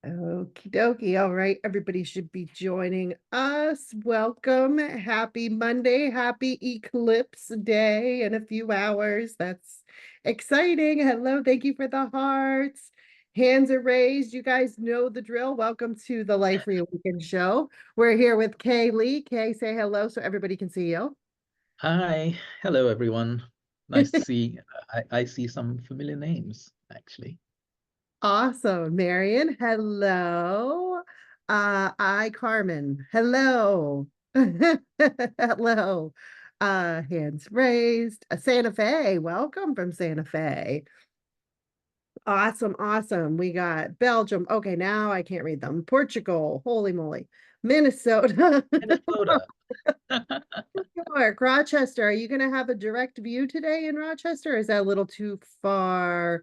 Okie dokie. All right. Everybody should be joining us. Welcome. Happy Monday. Happy eclipse day in a few hours. That's exciting. Hello. Thank you for the hearts. Hands are raised. You guys know the drill. Welcome to the Life for Your Weekend show. We're here with Kaye Lee. Kaye, say hello so everybody can see you. Hi, hello everyone. Nice to see. I see some familiar names actually. Awesome. Marion, hello. Carmen, hello. Hello. Hands raised. Santa Fe, welcome from Santa Fe. Awesome, awesome. We got Belgium. Okay, now I can't read them. Portugal, holy moly. Minnesota. Minnesota. New York, Rochester. Are you going to have a direct view today in Rochester? Or is that a little too far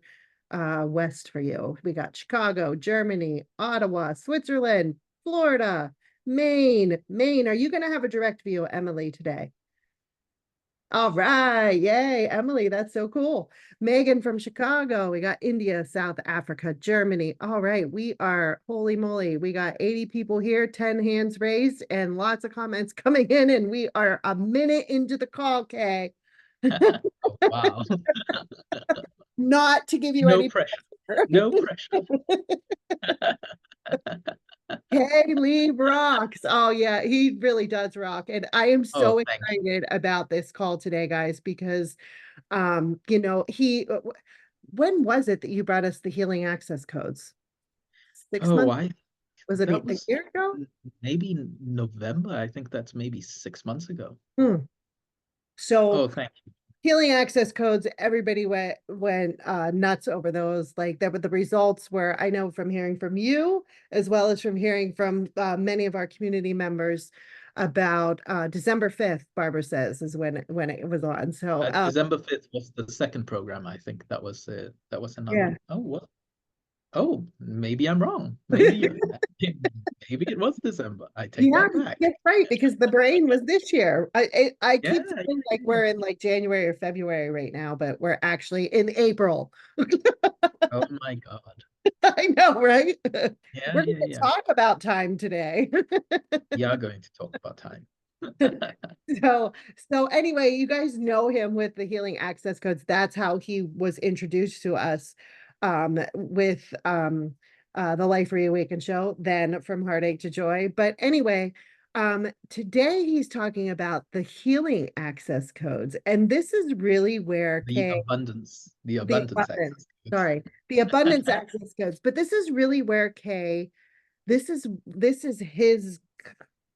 west for you? We got Chicago, Germany, Ottawa, Switzerland, Florida, Maine. Maine, are you going to have a direct view, Emily, today? All right. Yay, Emily. That's so cool. Megan from Chicago. We got India, South Africa, Germany. All right. We are, holy moly, we got 80 people here, 10 hands raised, and lots of comments coming in. And we are a minute into the call, Kay. Oh, wow. Not to give you No any pressure. pressure. No pressure. Kaye Lee rocks. Oh yeah, he really does rock. And I am Oh, so thank you. excited about this call today, guys, because he when was it that you brought us the healing access codes? Six Oh, months? I Was it that a was year ago? maybe November. I think that's maybe 6 months ago. Hmm. So Oh, thank you. healing access codes, everybody went nuts over those. Like that, but the results were, I know from hearing from you, as well as from hearing from many of our community members about December 5th, Barbara says, is when it was on. So December 5th was the second program. I think that was another. yeah. Oh, what? Oh, maybe I'm wrong. Maybe maybe it was December. I take Yeah, that back. that's right, because the brain was this year. I Yeah, keep feeling like yeah. we're in like January or February right now, but we're actually in April. Oh my God. I know, right? Yeah, We're going yeah, to yeah. talk about time today. We are going to talk about time. So anyway, you guys know him with the healing access codes. That's how he was introduced to us with the Life Reawakened show, then From Heartache to Joy. But anyway, today he's talking about the healing access codes. And this is really where The the abundance abundance, access codes. sorry, the abundance access codes. But this is really where Kaye, this is his,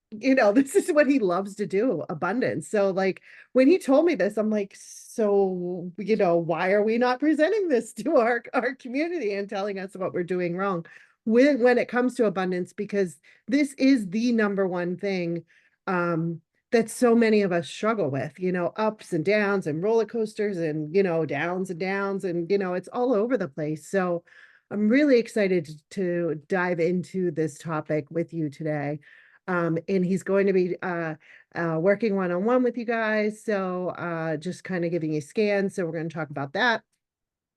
this is what he loves to do, abundance. So like when he told me this, I'm like, so why are we not presenting this to our community and telling us what we're doing wrong when it comes to abundance? Because this is the number one thing that so many of us struggle with, ups and downs and roller coasters and downs and downs, and it's all over the place. So I'm really excited to dive into this topic with you today. And he's going to be working one-on-one with you guys. So just kind of giving you scans. So we're going to talk about that.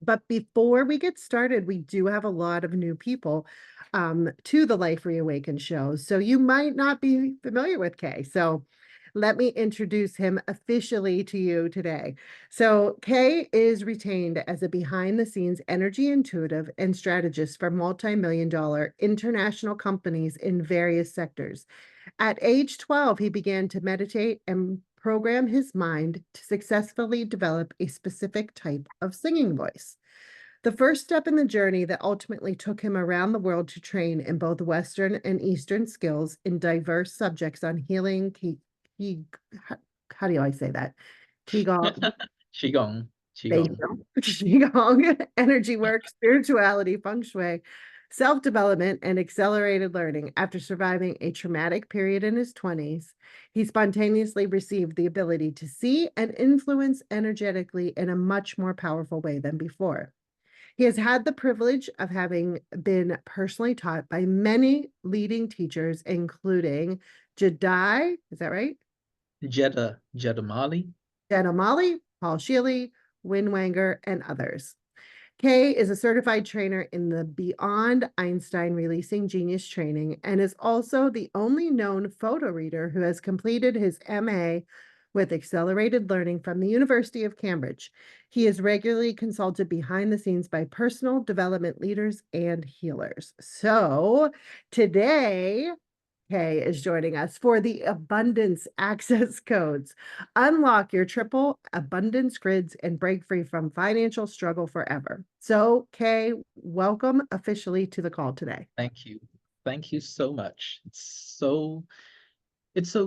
But before we get started, we do have a lot of new people to the Life Reawakened show. So you might not be familiar with Kaye. So let me introduce him officially to you today. So Kaye is retained as a behind-the-scenes energy intuitive and strategist for multi-million-dollar international companies in various sectors. At age 12, he began to meditate and program his mind to successfully develop a specific type of singing voice. The first step in the journey that ultimately took him around the world to train in both Western and Eastern skills in diverse subjects on healing, how do I say that? Qigong, Qigong. there you Qigong. go. Qigong, energy work, spirituality, feng shui, self-development, and accelerated learning. After surviving a traumatic period in his 20s, he spontaneously received the ability to see and influence energetically in a much more powerful way than before. He has had the privilege of having been personally taught by many leading teachers, including Jedi, is that right? Jeddah Mali. Jenna Molly, Paul Shealy, Win Wanger, and others. Kaye is a certified trainer in the Beyond Einstein Releasing Genius training and is also the only known photo reader who has completed his MA with accelerated learning from the University of Cambridge. He is regularly consulted behind the scenes by personal development leaders and healers. So today, Kaye is joining us for the abundance access codes. Unlock your triple abundance grids and break free from financial struggle forever. So, Kaye, welcome officially to the call today. Thank you. Thank you so much. It's so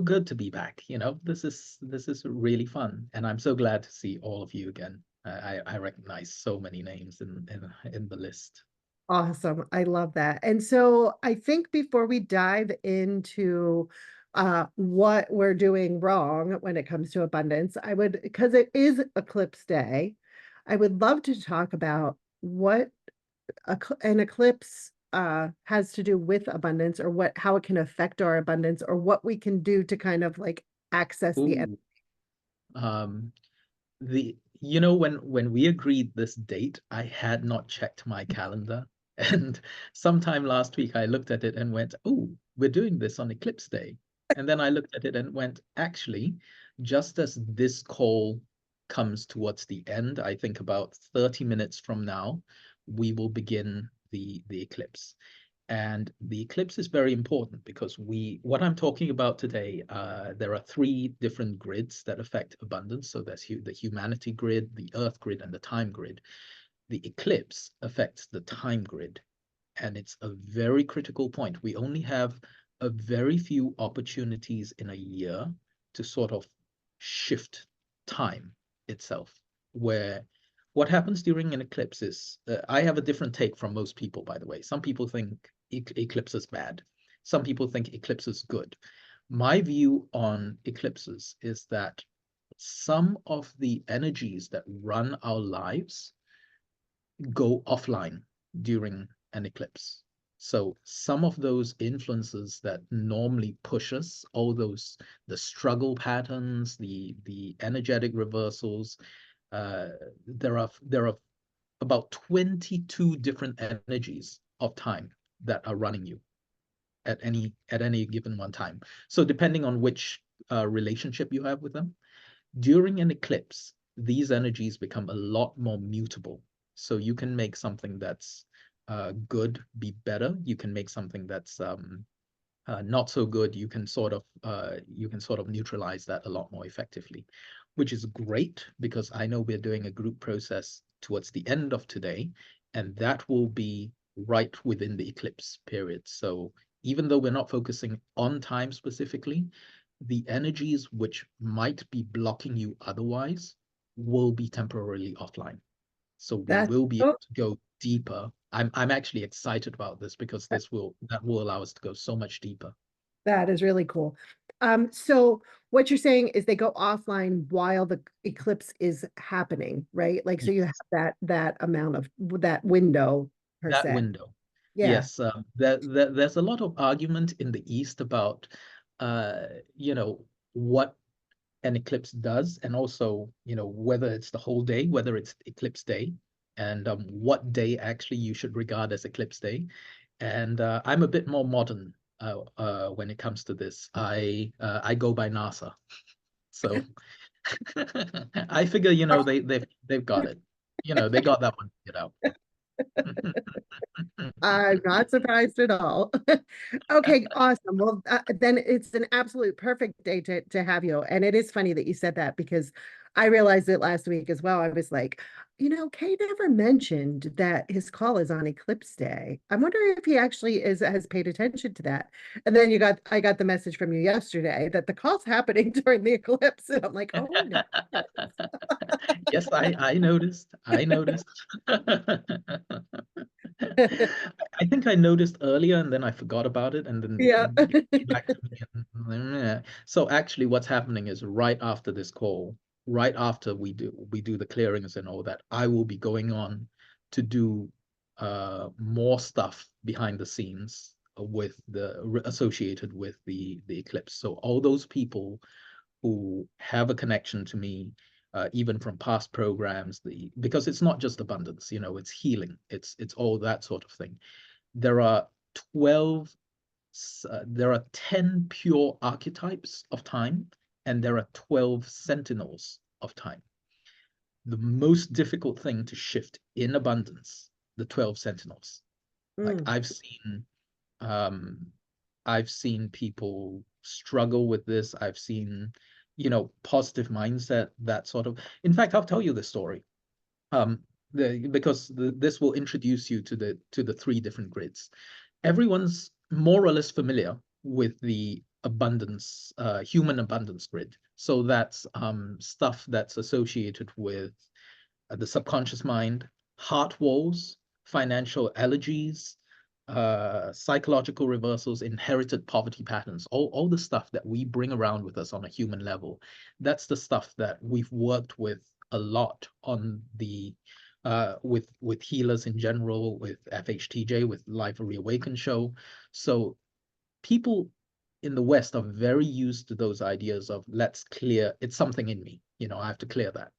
good to be back. This is really fun, and I'm so glad to see all of you again. I recognize so many names in the list. Awesome. I love that. And so I think before we dive into what we're doing wrong when it comes to abundance, I would, because it is eclipse day, I would love to talk about what an eclipse has to do with abundance, or how it can affect our abundance, or what we can do to kind of like access the Ooh, um, when we agreed this date, I had not checked my calendar, and sometime last week I looked at it and went, "Oh, we're doing this on eclipse day." And then I looked at it and went, "Actually, just as this call comes towards the end, I think about 30 minutes from now, we will begin the eclipse." And the eclipse is very important because what I'm talking about today, there are three different grids that affect abundance. So there's the humanity grid, the earth grid, and the time grid. The eclipse affects the time grid, and it's a very critical point. We only have a very few opportunities in a year to sort of shift time itself, where what happens during an eclipse is, I have a different take from most people, by the way. Some people think eclipse is bad. Some people think eclipse is good. My view on eclipses is that some of the energies that run our lives go offline during an eclipse. So some of those influences that normally push us, the struggle patterns, the energetic reversals, there are about 22 different energies of time that are running you at any given one time. So depending on which relationship you have with them, during an eclipse, these energies become a lot more mutable. So you can make something that's good be better. You can make something that's not so good. You can sort of neutralize that a lot more effectively, which is great because I know we're doing a group process towards the end of today, and that will be right within the eclipse period. So even though we're not focusing on time specifically, the energies which might be blocking you otherwise will be temporarily offline. So we that. will be Oh, able to go deeper. I'm actually excited about this because that will allow us to go so much deeper. that is really cool. So what you're saying is they go offline while the eclipse is happening, right? Like, so you have Yes, that amount of that window per that se. window. Yeah. Yes, there's a lot of argument in the East about, uh, you know, what an eclipse does, and also, whether it's the whole day, whether it's eclipse day, and what day actually you should regard as eclipse day. And I'm a bit more modern when it comes to this. I go by NASA, so I figure, they've got it. They got that one figured out. I'm not surprised at all. Okay, awesome. Well, then it's an absolute perfect day to have you. And it is funny that you said that because I realized it last week as well. I was like, Kaye never mentioned that his call is on eclipse day. I'm wondering if he actually has paid attention to that. And then I got the message from you yesterday that the call's happening during the eclipse. And I'm like, oh no. Yes, I noticed. I noticed. I think I noticed earlier and then I forgot about it, and then Yeah. it came back to me. So actually what's happening is right after this call, right after we do the clearings and all that, I will be going on to do more stuff behind the scenes with associated with the eclipse. So all those people who have a connection to me, even from past programs, because it's not just abundance, it's healing, it's all that sort of thing. There are 12 there are 10 pure archetypes of time, and there are 12 sentinels of time. The most difficult thing to shift in abundance, the 12 sentinels. Like Mm. um I've seen people struggle with this. I've seen, positive mindset, that sort of. In fact, I'll tell you the story. Um, because this will introduce you to the three different grids. Everyone's more or less familiar with the human abundance grid. So that's stuff that's associated with the subconscious mind, heart walls, financial allergies, psychological reversals, inherited poverty patterns, all the stuff that we bring around with us on a human level. That's the stuff that we've worked with a lot on the with healers in general, with FHTJ, with Life Reawakened show. So people in the West are very used to those ideas of, let's clear, it's something in me, I have to clear that.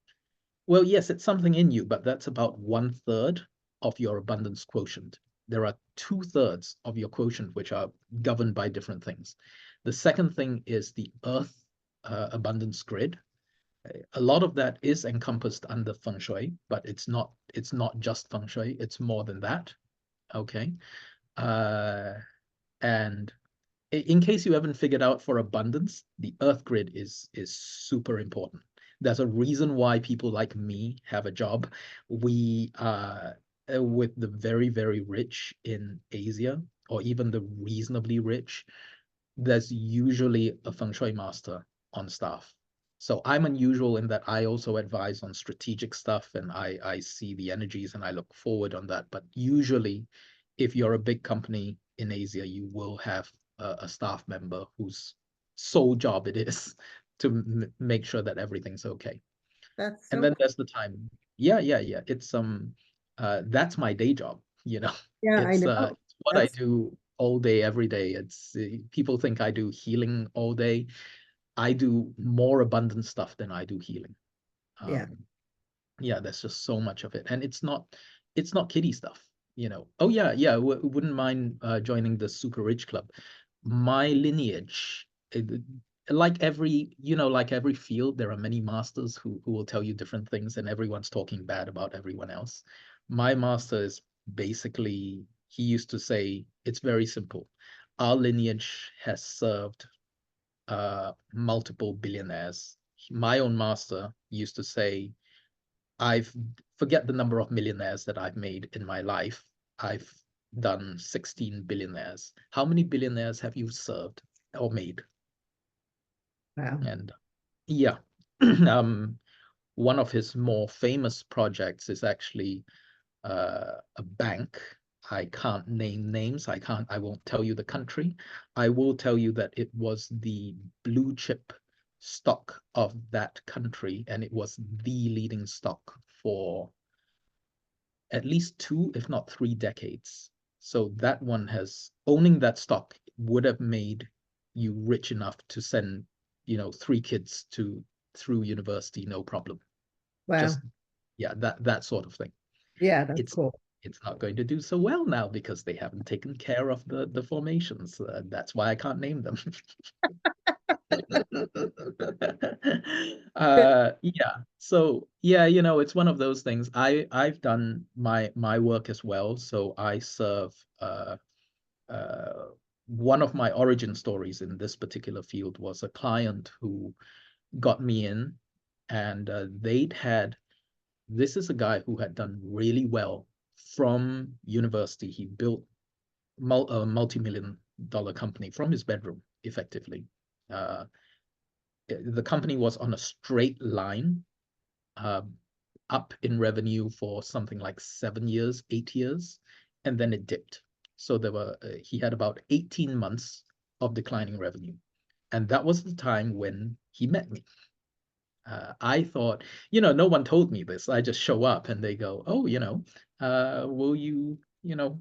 Well, yes, it's something in you, but that's about 1/3 of your abundance quotient. There are 2/3 of your quotient which are governed by different things. The second thing is the Earth abundance grid. A lot of that is encompassed under feng shui, but it's not just feng shui. It's more than that. Okay, and in case you haven't figured out, for abundance, the Earth grid is super important. There's a reason why people like me have a job. We with the very, very rich in Asia, or even the reasonably rich, there's usually a feng shui master on staff. So I'm unusual in that I also advise on strategic stuff, and I see the energies and I look forward on that. But usually, if you're a big company in Asia, you will have a staff member whose sole job it is to make sure that everything's okay. That's And so then cool. there's the time. Yeah, yeah, yeah. It's that's my day job, Yeah, I It's know. what I That's do all day, every day. It's people think I do healing all day. I do more abundant stuff than I do healing. yeah. Um, yeah, there's just so much of it, and it's not kiddie stuff. Oh yeah, yeah. Wouldn't mind joining the super rich club. My lineage, like every field, there are many masters who will tell you different things, and everyone's talking bad about everyone else. My master is basically, he used to say, it's very simple. Our lineage has served multiple billionaires. My own master used to say, I've forget the number of millionaires that I've made in my life. I've done 16 billionaires. How many billionaires have you served or made? Wow. And yeah, one of his more famous projects is actually a bank. I can't name names. I won't tell you the country. I will tell you that it was the blue chip stock of that country, and it was the leading stock for at least 2, if not 3 decades. So that one owning that stock would have made you rich enough to send, 3 kids through university, no problem. Wow. Just, yeah, that sort of thing. Yeah, that's It's cool. it's not going to do so well now because they haven't taken care of the formations. That's why I can't name them. Yeah. So yeah, it's one of those things. I've done my work as well. So I serve uh one of my origin stories in this particular field was a client who got me in, and this is a guy who had done really well from university. He built a multi-million-dollar company from his bedroom, effectively. Uh, the company was on a straight line, uh, up in revenue for something like 7 years, 8 years, and then it dipped. So he had about 18 months of declining revenue. And that was the time when he met me. I thought, no one told me this. I just show up and they go, oh, will you,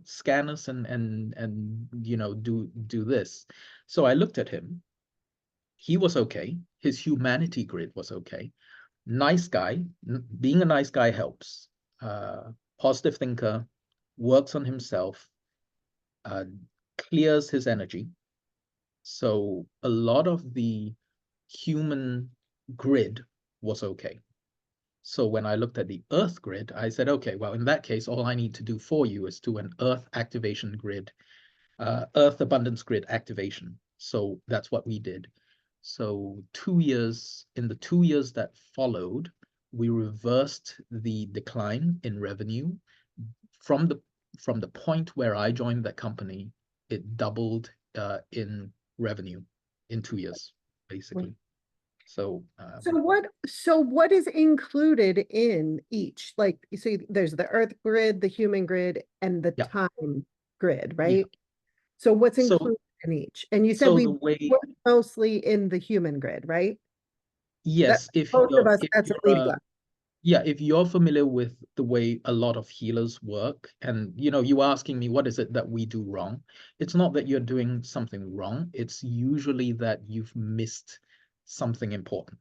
scan us and do this. So I looked at him. He was okay. His humanity grid was okay. Nice guy. Being a nice guy helps. Positive thinker, works on himself, uh, clears his energy. So a lot of the human grid was okay. So when I looked at the Earth grid, I said, okay, well, in that case, all I need to do for you is do an Earth activation grid, Earth abundance grid activation. So that's what we did. So in the 2 years that followed, we reversed the decline in revenue from the point where I joined that company. It doubled in revenue in 2 years, basically. So So what is included in each? Like, so there's the Earth grid, the human grid, and the yeah, time grid, yeah. right? So what's So included in each? And you said so we the way, work mostly in the human grid, right? That yes, if most of you're us, if that's what you're we've a done. yeah, if you're familiar with the way a lot of healers work, and you asking me what is it that we do wrong, it's not that you're doing something wrong. It's usually that you've missed something important.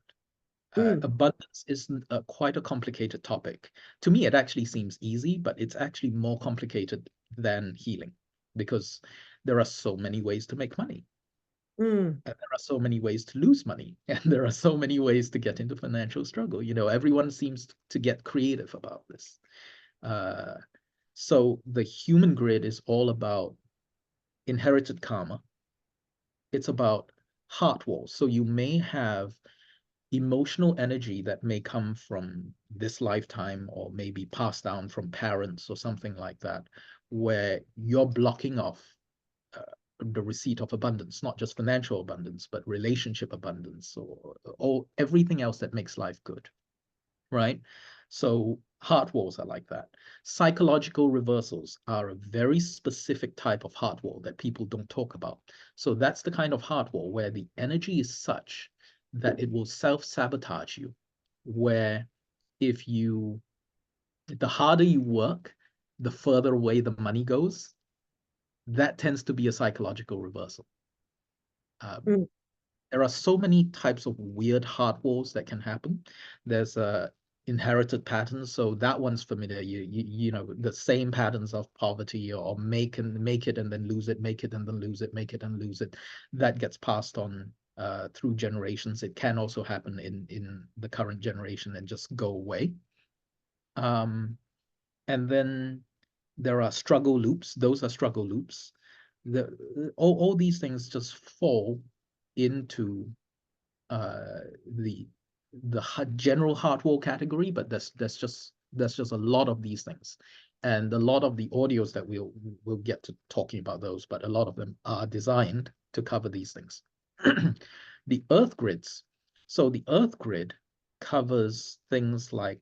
Mm, Abundance is quite a complicated topic. To me, it actually seems easy, but it's actually more complicated than healing because there are so many ways to make money. mm, And there are so many ways to lose money, and there are so many ways to get into financial struggle. Everyone seems to get creative about this. Uh, so the human grid is all about inherited karma. It's about heart walls. So you may have emotional energy that may come from this lifetime or maybe passed down from parents or something like that, where you're blocking off uh, the receipt of abundance, not just financial abundance, but relationship abundance or everything else that makes life good, right? So heart walls are like that. Psychological reversals are a very specific type of heart wall that people don't talk about. So that's the kind of heart wall where the energy is such that it will self-sabotage you, where if you, the harder you work, the further away the money goes. That tends to be a psychological reversal. Um, mm. there are so many types of weird heart walls that can happen. There's inherited patterns, so that one's familiar. You know the same patterns of poverty or make it and then lose it, make it and then lose it, make it and lose it. That gets passed on through generations. It can also happen in the current generation and just go away. Um, and then there are struggle loops. Those are struggle loops. All these things just fall into the general heart wall category, but there's just a lot of these things, and a lot of the audios that we'll get to talking about those, but a lot of them are designed to cover these things. The Earth grids. So the Earth grid covers things like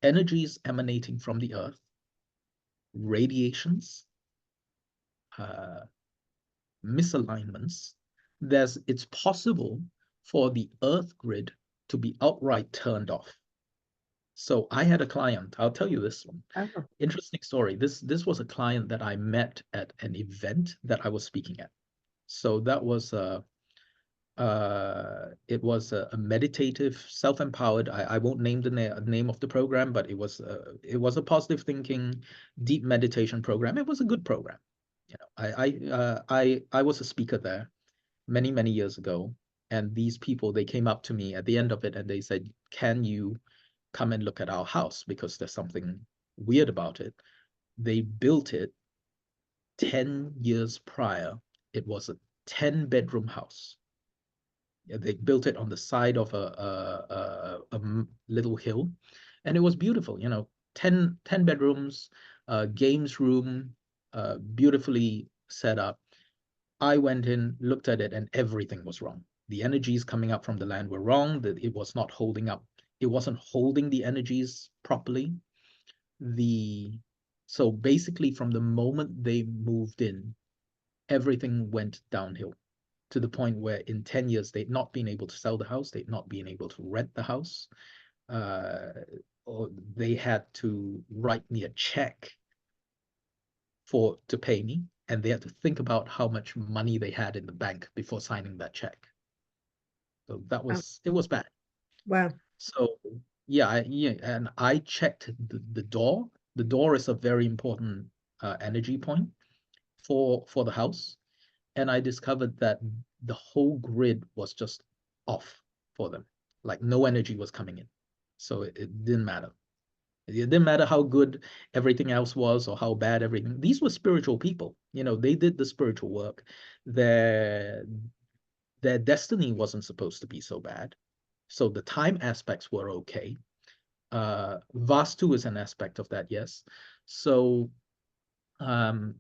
energies emanating from the Earth, radiations, uh, misalignments. It's possible for the Earth grid to be outright turned off. So I had a client, I'll tell you this one. Oh, Interesting story. This was a client that I met at an event that I was speaking at. So that was it was a meditative, self-empowered. I won't name the name of the program, but it was a positive thinking, deep meditation program. It was a good program. I was a speaker there many, many years ago. And these people, they came up to me at the end of it and they said, can you come and look at our house? Because there's something weird about it. They built it 10 years prior. It was a 10-bedroom house. They built it on the side of a little hill. And it was beautiful, 10 bedrooms, games room, beautifully set up. I went in, looked at it, and everything was wrong. The energies coming up from the land were wrong. That it was not holding up. It wasn't holding the energies properly. The So basically, from the moment they moved in, everything went downhill to the point where in 10 years they'd not been able to sell the house, they'd not been able to rent the house, uh, or they had to write me a check to pay me, and they had to think about how much money they had in the bank before signing that check. So that Wow. it was bad. Wow. So yeah, and I checked the door. The door is a very important energy point for the house, and I discovered that the whole grid was just off for them. Like no energy was coming in. So it didn't matter. It didn't matter how good everything else was or how bad everything. These were spiritual people. They did the spiritual work. Their their destiny wasn't supposed to be so bad. So the time aspects were okay. Vastu is an aspect of that, yes. So um,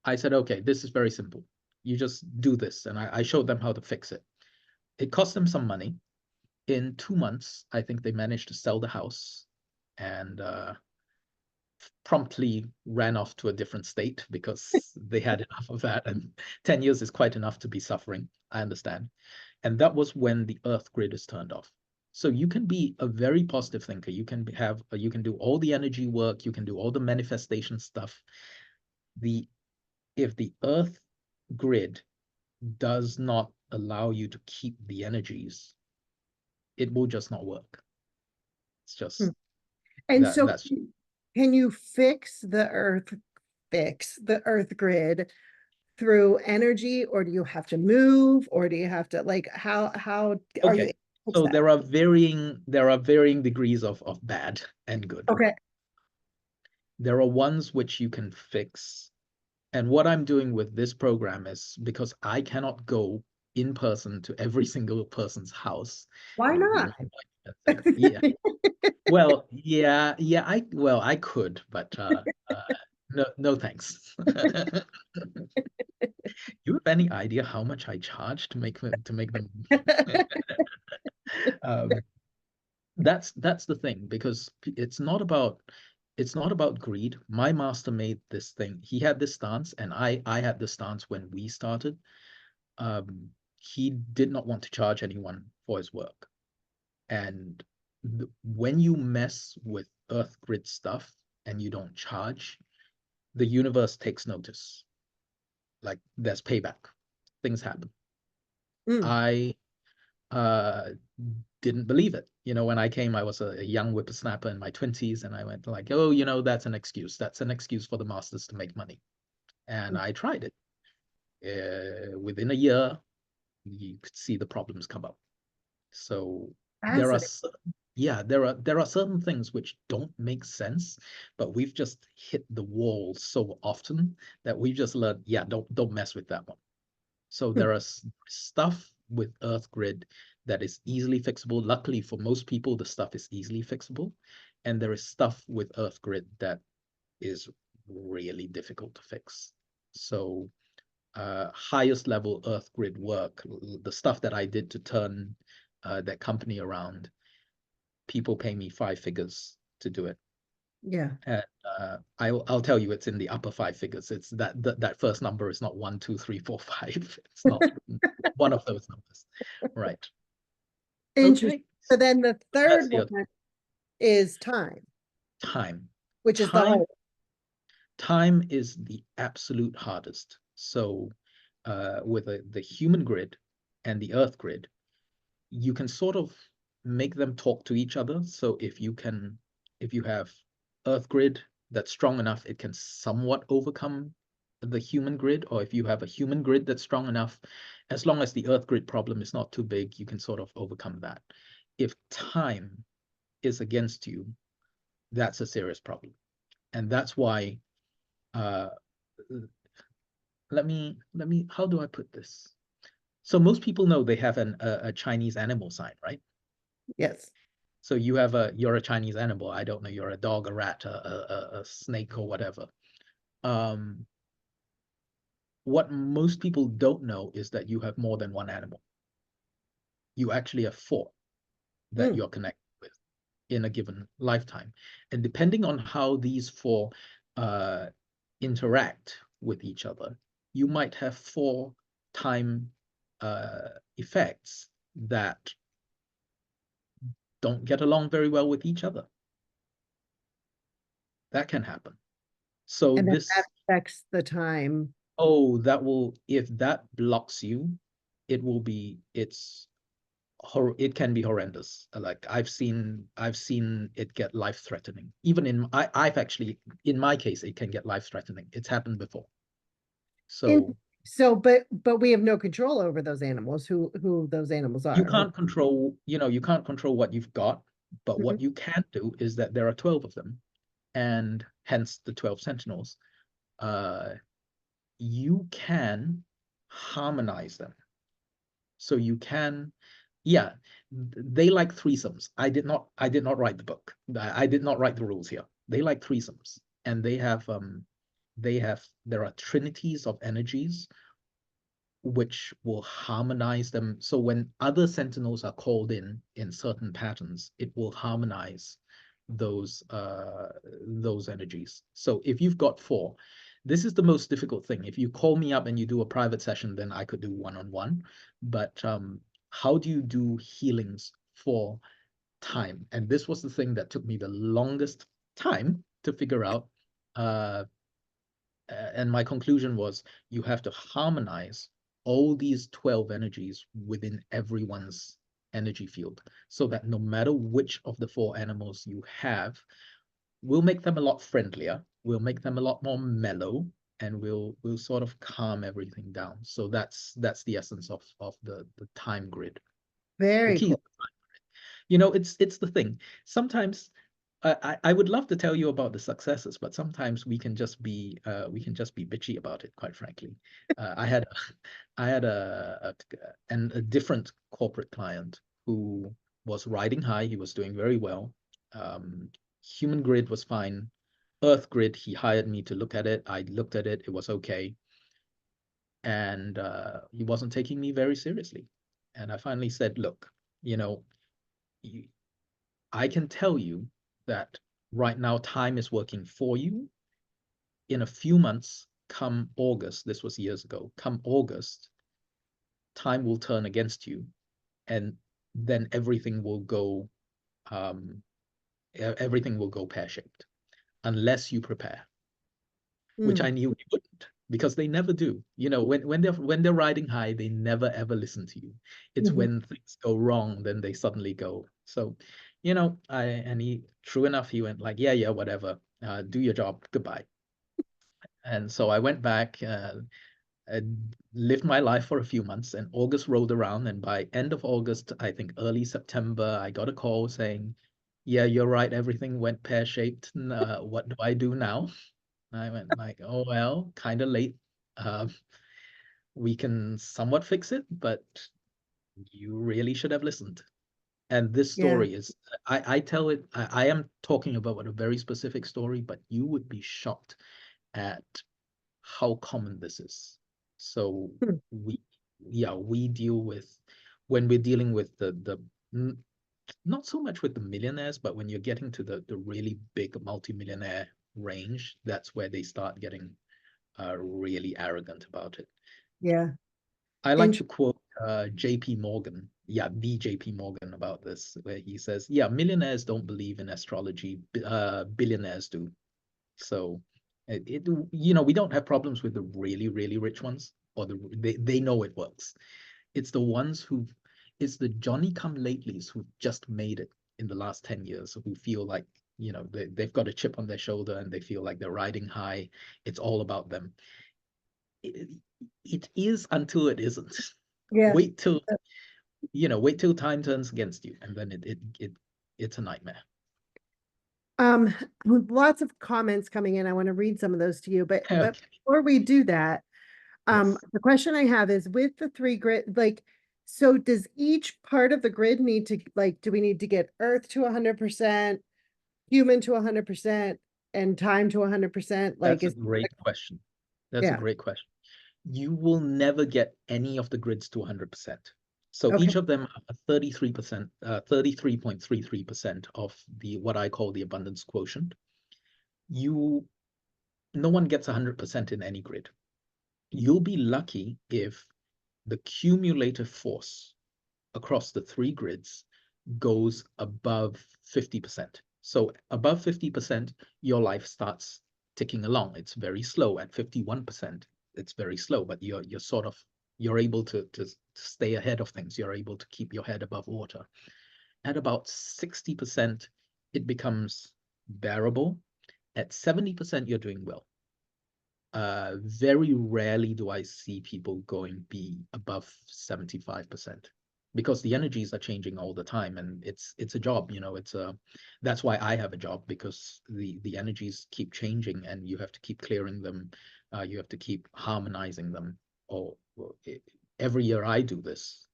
I said, okay, this is very simple. You just do this. And I showed them how to fix it. It cost them some money. In 2 months, I think they managed to sell the house and promptly ran off to a different state because they had enough of that. And 10 years is quite enough to be suffering. I understand. And that was when the earth grid is turned off. So you can be a very positive thinker. You can do all the energy work. You can do all the manifestation stuff. If the earth grid does not allow you to keep the energies, it will just not work. It's Hmm. just And so that's can you fix the earth grid through energy, or do you have to move, or do you have to, like, how are you okay. able to fix So that? there are varying degrees of bad and good. Okay. There are ones which you can fix. And what I'm doing with this program is because I cannot go in person to every single person's house. Why It would be not? more like a thing. Yeah. Well, yeah, I could, but no, no, thanks. You have any idea how much I charge to make them? Um, that's the thing, because it's not about greed. My master made this thing. He had this stance, and I had this stance when we started. He did not want to charge anyone for his work. And when you mess with earth grid stuff and you don't charge, the universe takes notice. Like there's payback. Things happen. Mm. I uh didn't believe it. When I came, I was a young whippersnapper in my 20s, and I went like, oh, that's an excuse. That's an excuse for the masters to make money. And I tried it. Within a year, you could see the problems come up. So there are Fascinating. yeah, there are certain things which don't make sense, but we've just hit the wall so often that we've just learned, yeah, don't mess with that one. So Hmm. there are stuff with Earth Grid that is easily fixable. Luckily for most people, the stuff is easily fixable, and there is stuff with Earth Grid that is really difficult to fix. So highest level Earth Grid work, the stuff that I did to turn that company around, people pay me 5 figures to do it. Yeah. And I'll tell you, it's in the upper 5 figures. It's that first number is not 1, 2, 3, 4, 5. It's not one of those numbers, right? Interesting. Okay, So then the so that's third the other one is time, time. which is the Time whole. time is the absolute hardest. So with the human grid and the Earth grid, you can sort of make them talk to each other. So if you have Earth grid that's strong enough, it can somewhat overcome the human grid. Or if you have a human grid that's strong enough, as long as the Earth grid problem is not too big, you can sort of overcome that. If time is against you, that's a serious problem. And that's why uh, how do I put this? So most people know they have a Chinese animal sign, right? Yes. So you're a Chinese animal. I don't know, you're a dog, a rat, a snake, or whatever. Um, what most people don't know is that you have more than one animal. You actually have four that Mm. you're connected with in a given lifetime. And depending on how these four uh, interact with each other, you might have four time effects that don't get along very well with each other. That can happen. So And then that this affects the time. Oh, if that blocks you, it's it can be horrendous. Like I've seen it get life-threatening. Even I've actually, in my case, it can get life-threatening. It's happened before. In So so, but we have no control over those animals, who those animals you are. can't control, you can't control what you've got, but Mhm. what you can do is that there are 12 of them, and hence the 12 sentinels. Uh, you can harmonize them. So you can, yeah, they like threesomes. I did not write the book. I did not write the rules here. They like threesomes, and there are trinities of energies which will harmonize them. So when other sentinels are called in certain patterns, it will harmonize those energies. So if you've got four, this is the most difficult thing. If you call me up and you do a private session, then I could do one-on-one. But how do you do healings for time? And this was the thing that took me the longest time to figure out. Uh, and my conclusion was you have to harmonize all these 12 energies within everyone's energy field, so that no matter which of the four animals you have, we'll make them a lot friendlier, we'll make them a lot more mellow, and we'll sort of calm everything down. So that's the essence of the time grid. The Very key, cool. it's the thing. Sometimes I would love to tell you about the successes, but sometimes we can just be bitchy about it, quite frankly. I had I had a different corporate client who was riding high. He was doing very well. Human grid was fine. Earth grid, he hired me to look at it. I looked at it. It was okay. And he wasn't taking me very seriously. And I finally said, look, you know, you, I can tell you that right now time is working for you. In a few months, come August, this was years ago, come August, time will turn against you, and then um, everything will go pear-shaped unless you prepare, which Mm. I knew you wouldn't, because they never do. When they're riding high, they never ever listen to you. It's Mhm. when things go wrong, then they suddenly go. So, he, true enough, he went like, yeah, whatever, do your job, goodbye. And so I went back, lived my life for a few months, and August rolled around, and by end of August, I think early September, I got a call saying, yeah, you're right, everything went pear-shaped. What do I do now? I went like, oh, well, kind of late. Um, we can somewhat fix it, but you really should have listened. And this Yeah. story is, I tell it, I am talking about a very specific story, but you would be shocked at how common this is. So Hmm. we, yeah, we deal with, when we're dealing with not so much with the millionaires, but when you're getting to the really big multimillionaire range, that's where they start getting really arrogant about it. Yeah. I like Int to quote JP Morgan, the JP Morgan about this, where he says, yeah, millionaires don't believe in astrology, billionaires do. So we don't have problems with the really, really rich ones, or they know it works. It's the ones it's the Johnny come latelys who've just made it in the last 10 years, who feel like, they've got a chip on their shoulder and they feel like they're riding high. It's all about them. It, it is until it isn't. yeah. Wait till, wait till time turns against you, and then it's a nightmare. Lots of comments coming in. I want to read some of those to you, but Okay. before we do that, Yes. the question I have is, with the three grid, like, so does each part of the grid need to, like, do we need to get Earth to 100%, human to 100%, and time to 100%? Like, That's a is, great question. That's a yeah, great question. You will never get any of the grids to 100%. So okay, each of them are 33%, 33.33% of what I call the abundance quotient. No one gets 100% in any grid. You'll be lucky if the cumulative force across the three grids goes above 50%. So above 50%, your life starts ticking along. It's very slow. At 51%, it's very slow, but you're sort of, You're able to stay ahead of things. You're able to keep your head above water. At about 60%, it becomes bearable. At 70%, you're doing well. Very rarely do I see people going be above 75%, because the energies are changing all the time, and it's a job, that's why I have a job, because the energies keep changing and you have to keep clearing them. You have to keep harmonizing them. Or every year I do this.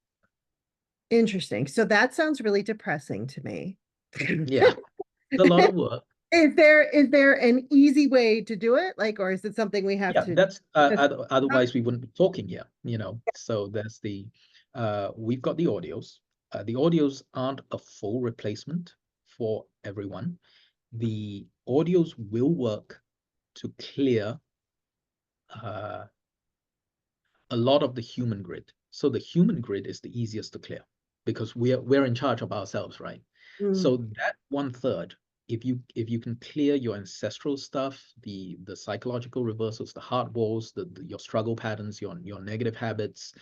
Interesting. So that sounds really depressing to me. Yeah, it's a lot of work. Is there an easy way to do it? Like, or is it something we have Yeah, to that's just otherwise we wouldn't be talking here, So there's we've got the audios. The audios aren't a full replacement for everyone. The audios will work to clear uh, a lot of the human grid. So the human grid is the easiest to clear, because we're in charge of ourselves, right? Mm, So that 1/3, if you can clear your ancestral stuff, the psychological reversals, the heart walls, your struggle patterns, your negative habits,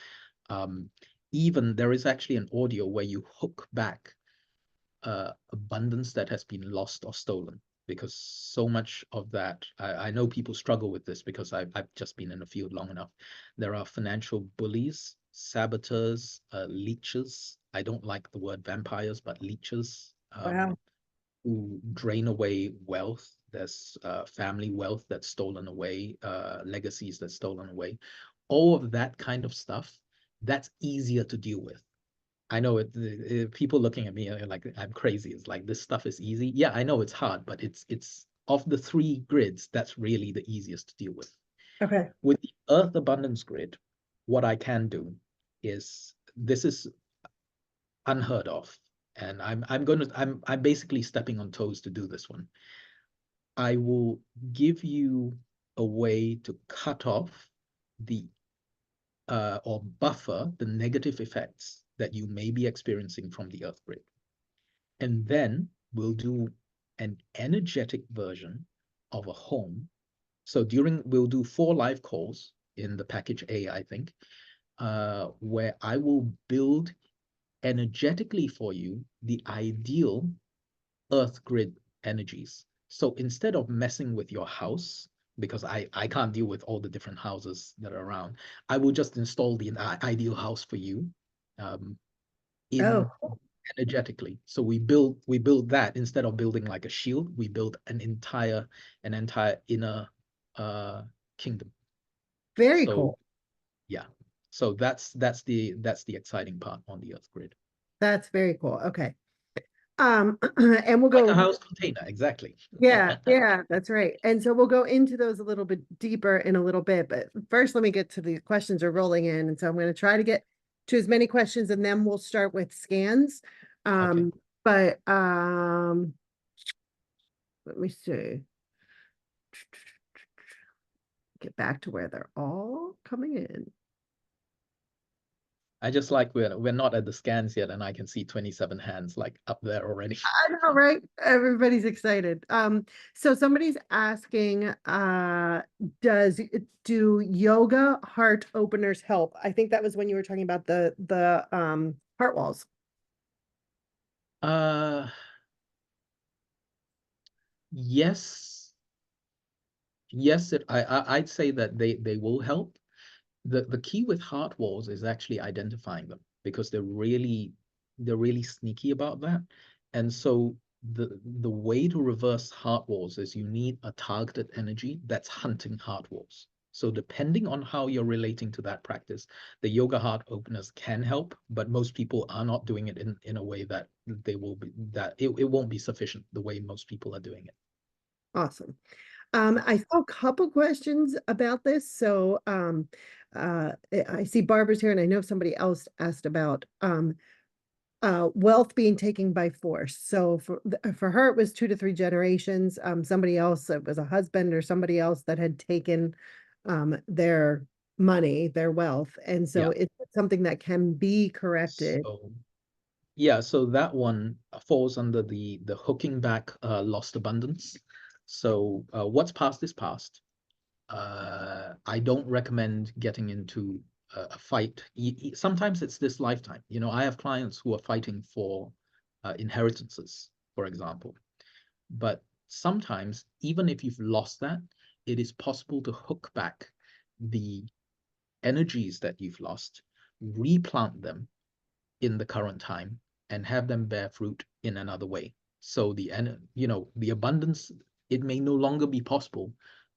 even there is actually an audio where you hook back abundance that has been lost or stolen, because so much of that, I know people struggle with this, because I've just been in the field long enough. There are financial bullies, saboteurs, leeches. I don't like the word vampires, but leeches, wow. who drain away wealth. There's family wealth that's stolen away, legacies that's stolen away. All of that kind of stuff, that's easier to deal with. I know people looking at me are like I'm crazy. It's like, this stuff is easy. Yeah, I know it's hard, but it's of the 3 grids, that's really the easiest to deal with. Okay. With the Earth Abundance grid, what I can do is, this is unheard of, and I'm basically stepping on toes to do this one. I will give you a way to cut off the or buffer the negative effects that you may be experiencing from the Earth grid. And then we'll do an energetic version of a home. So we'll do 4 live calls in the package A, I think, where I will build energetically for you the ideal Earth grid energies. So instead of messing with your house, because I can't deal with all the different houses that are around, I will just install the ideal house for you, in Oh, energetically. So we build that. Instead of building like a shield, we build an entire inner kingdom. very So cool. yeah. So that's the exciting part on the Earth grid. That's very cool. Okay. And we'll Like a go, house container, exactly. yeah, yeah, that's right. And so we'll go into those a little bit deeper in a little bit, but first let me get to the questions are rolling in. And so I'm going to try to get to as many questions and then we'll start with scans. Okay. But let me see. Get back to where they're all coming in. I just like we're not at the scans yet, and I can see 27 hands like up there already. I know, right? Everybody's excited. So somebody's asking, do yoga heart openers help? I think that was when you were talking about the heart walls. Uh yes. Yes, I'd say that they will help. The key with heart walls is actually identifying them, because they're really sneaky about that. And so the way to reverse heart walls is you need a targeted energy that's hunting heart walls. So depending on how you're relating to that practice, the yoga heart openers can help, but most people are not doing it in a way that it won't be sufficient the way most people are doing it. Awesome. I saw a couple questions about this. So I see Barbara's here, and I know somebody else asked about wealth being taken by force. So for her, it was 2 to 3 generations. Somebody else, it was a husband or somebody else that had taken their money, their wealth. And so Yeah. it's something that can be corrected. So yeah, so that one falls under the hooking back lost abundance. So what's past is past. I don't recommend getting into a fight. Sometimes it's this lifetime. You know, I have clients who are fighting for inheritances, for example. But sometimes, even if you've lost that, it is possible to hook back the energies that you've lost, replant them in the current time, and have them bear fruit in another way. So the abundance, it may no longer be possible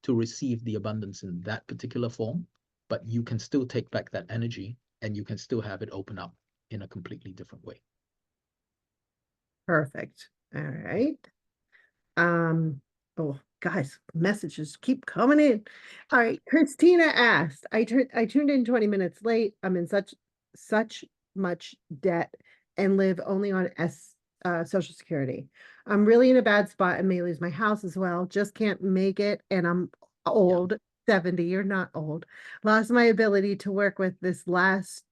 to receive the abundance in that particular form, but you can still take back that energy and you can still have it open up in a completely different way. Perfect. All right. Oh, guys, messages keep coming in. All right, Christina asked, I tuned in 20 minutes late. I'm in such much debt and live only on Social Security. I'm really in a bad spot and may lose my house as well. Just can't make it, and I'm Yeah. old, 70. You're not old. Lost my ability to work with this last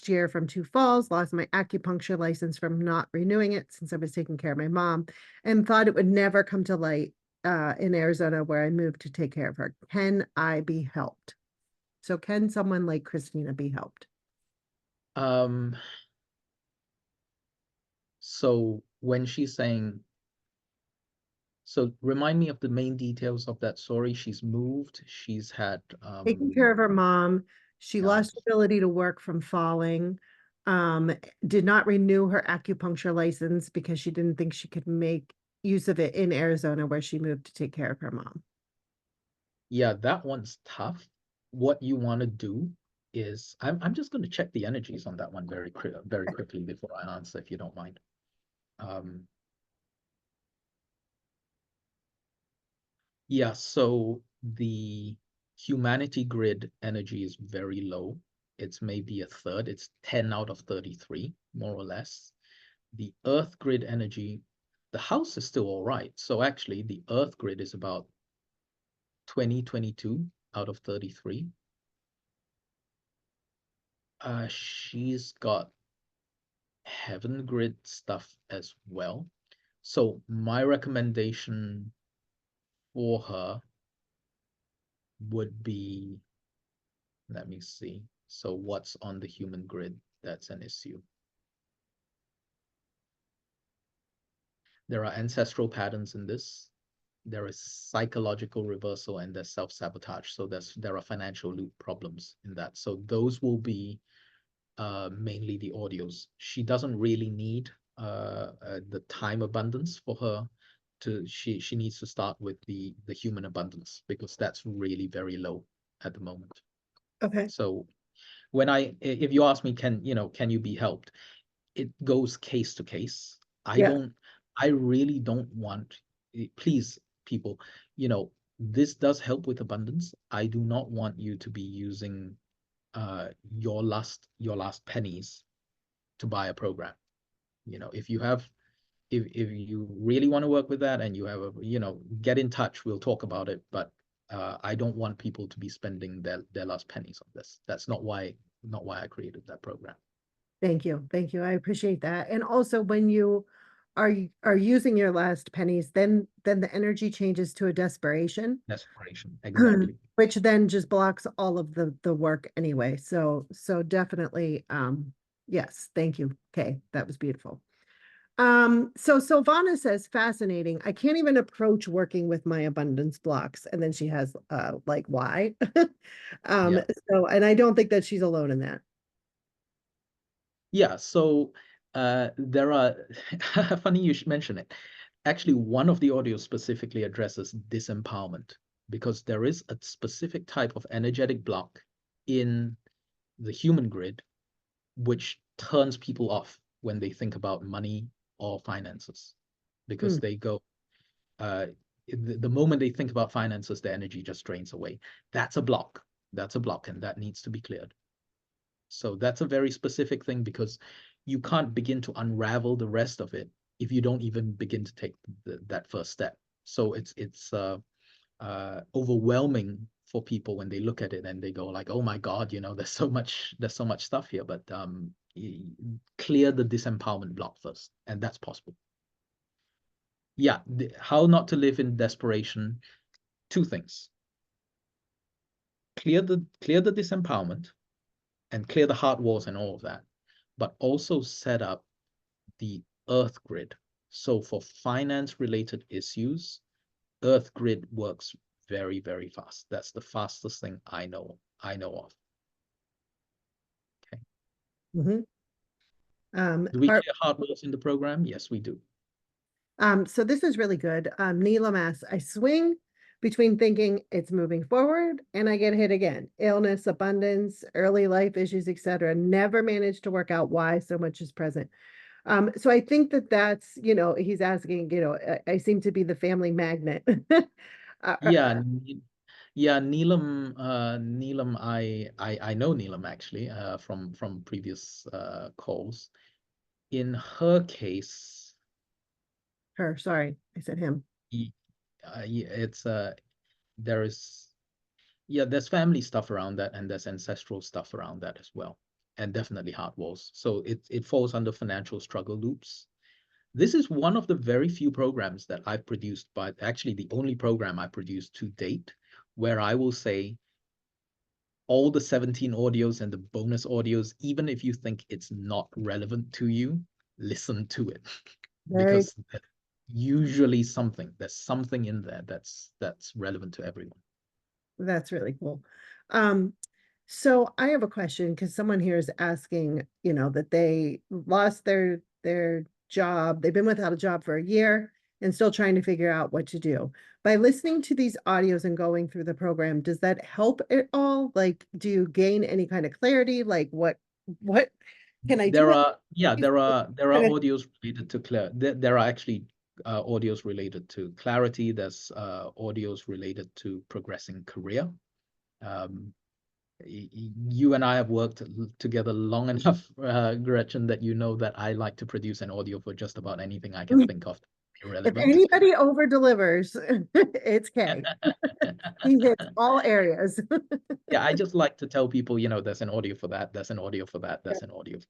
year from two falls, lost my acupuncture license from not renewing it since I was taking care of my mom, and thought it would never come to light in Arizona where I moved to take care of her. Can I be helped? So can someone like Christina be helped? Um, so when she's saying, so remind me of the main details of that story. She's moved, she's had Taking care of her mom. She yeah, lost ability to work from falling. Did not renew her acupuncture license because she didn't think she could make use of it in Arizona where she moved to take care of her mom. yeah, that one's tough. What you want to do is I'm just going to check the energies on that one very quickly before I answer, if you don't mind. Um, yeah, so the humanity grid energy is very low. It's maybe a third. It's 10 out of 33, more or less. The earth grid energy, the house is still all right. So actually the earth grid is about 20, 22 out of 33. She's got heaven grid stuff as well. So my recommendation for her would be, let me see. So what's on the human grid? That's an issue. There are ancestral patterns in this. There is psychological reversal and there's self-sabotage. So there are financial loop problems in that. So those will be mainly the audios. She doesn't really need the time abundance for her to she needs to start with the human abundance because that's really very low at the moment. Okay. So when if you ask me, can you be helped? It goes case to case. Yeah. I really don't want, please, people, this does help with abundance. I do not want you to be using your last pennies to buy a program. If you really want to work with that and you have get in touch, we'll talk about it. But I don't want people to be spending their last pennies on this. That's not why I created that program. Thank you. Thank you. I appreciate that. And also when you are using your last pennies, then the energy changes to a desperation, Desperation, exactly. which then just blocks all of the work anyway. So definitely yes, thank you. Okay, that was beautiful. So Silvana says, fascinating. I can't even approach working with my abundance blocks. And then she has like why? Yeah. So and I don't think that she's alone in that. Yeah, so there are funny you should mention it. Actually, one of the audios specifically addresses disempowerment because there is a specific type of energetic block in the human grid which turns people off when they think about money or finances because Hmm. they go the moment they think about finances, their energy just drains away. That's a block. That's a block, and that needs to be cleared. So that's a very specific thing because you can't begin to unravel the rest of it if you don't even begin to take that first step. So it's overwhelming for people when they look at it and they go like, "Oh my God, there's so much stuff here." But clear the disempowerment block first, and that's possible. Yeah, how not to live in desperation. Two things. clear the disempowerment and clear the heart walls and all of that, but also set up the earth grid. So for finance related issues, earth grid works very, very fast. That's the fastest thing I know of. Okay. Mhm. Do we clear heart walls in the program? Yes, we do. So this is really good. Neelam asks, I swing between thinking it's moving forward and I get hit again. Illness, abundance, early life issues, etc. Never managed to work out why so much is present. So I think that that's, he's asking, I seem to be the family magnet. Yeah, yeah, Neelam, I know Neelam actually, from previous calls. In her case, Her, sorry, I said him. yeah, it's there is, yeah, there's family stuff around that, and there's ancestral stuff around that as well, and definitely heart walls. So it falls under financial struggle loops. This is one of the very few programs that I've produced, but actually the only program I produced to date, where I will say all the 17 audios and the bonus audios, even if you think it's not relevant to you, listen to it. Very, Because there's something in there that's relevant to everyone. that's really cool. Um, so I have a question because someone here is asking, that they lost their job. They've been without a job for a year and still trying to figure out what to do. By listening to these audios and going through the program, does that help at all? Like, do you gain any kind of clarity? Like, what can I do? There are audios related to there are actually audios related to clarity. There's audios related to progressing career. Um, you and I have worked together long enough, Gretchen, that you know that I like to produce an audio for just about anything I can think of If irrelevant. anybody over delivers, it's Kaye. He hits all areas. Yeah, I just like to tell people, there's an audio for that, there's an audio for that, there's an audio for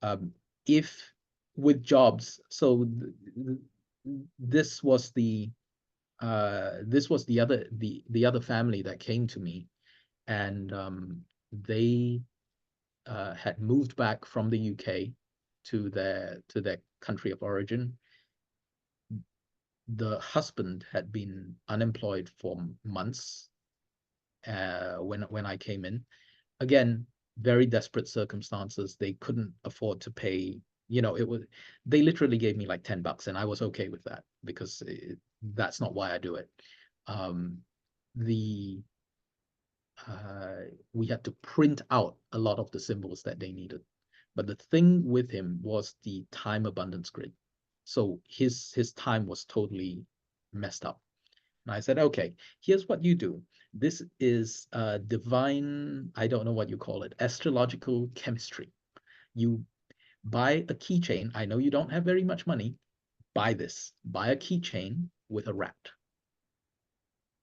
that. If with jobs, so this was the other family that came to me, and they had moved back from the UK to their country of origin. The husband had been unemployed for months when I came in. Again, very desperate circumstances. They couldn't afford to pay. They literally gave me like $10, and I was okay with that because that's not why I do it. Um, the we had to print out a lot of the symbols that they needed. But the thing with him was the time abundance grid. So his time was totally messed up. And I said, okay, here's what you do. This is divine, I don't know what you call it, astrological chemistry. You buy a keychain. I know you don't have very much money. Buy this. Buy a keychain with a rat.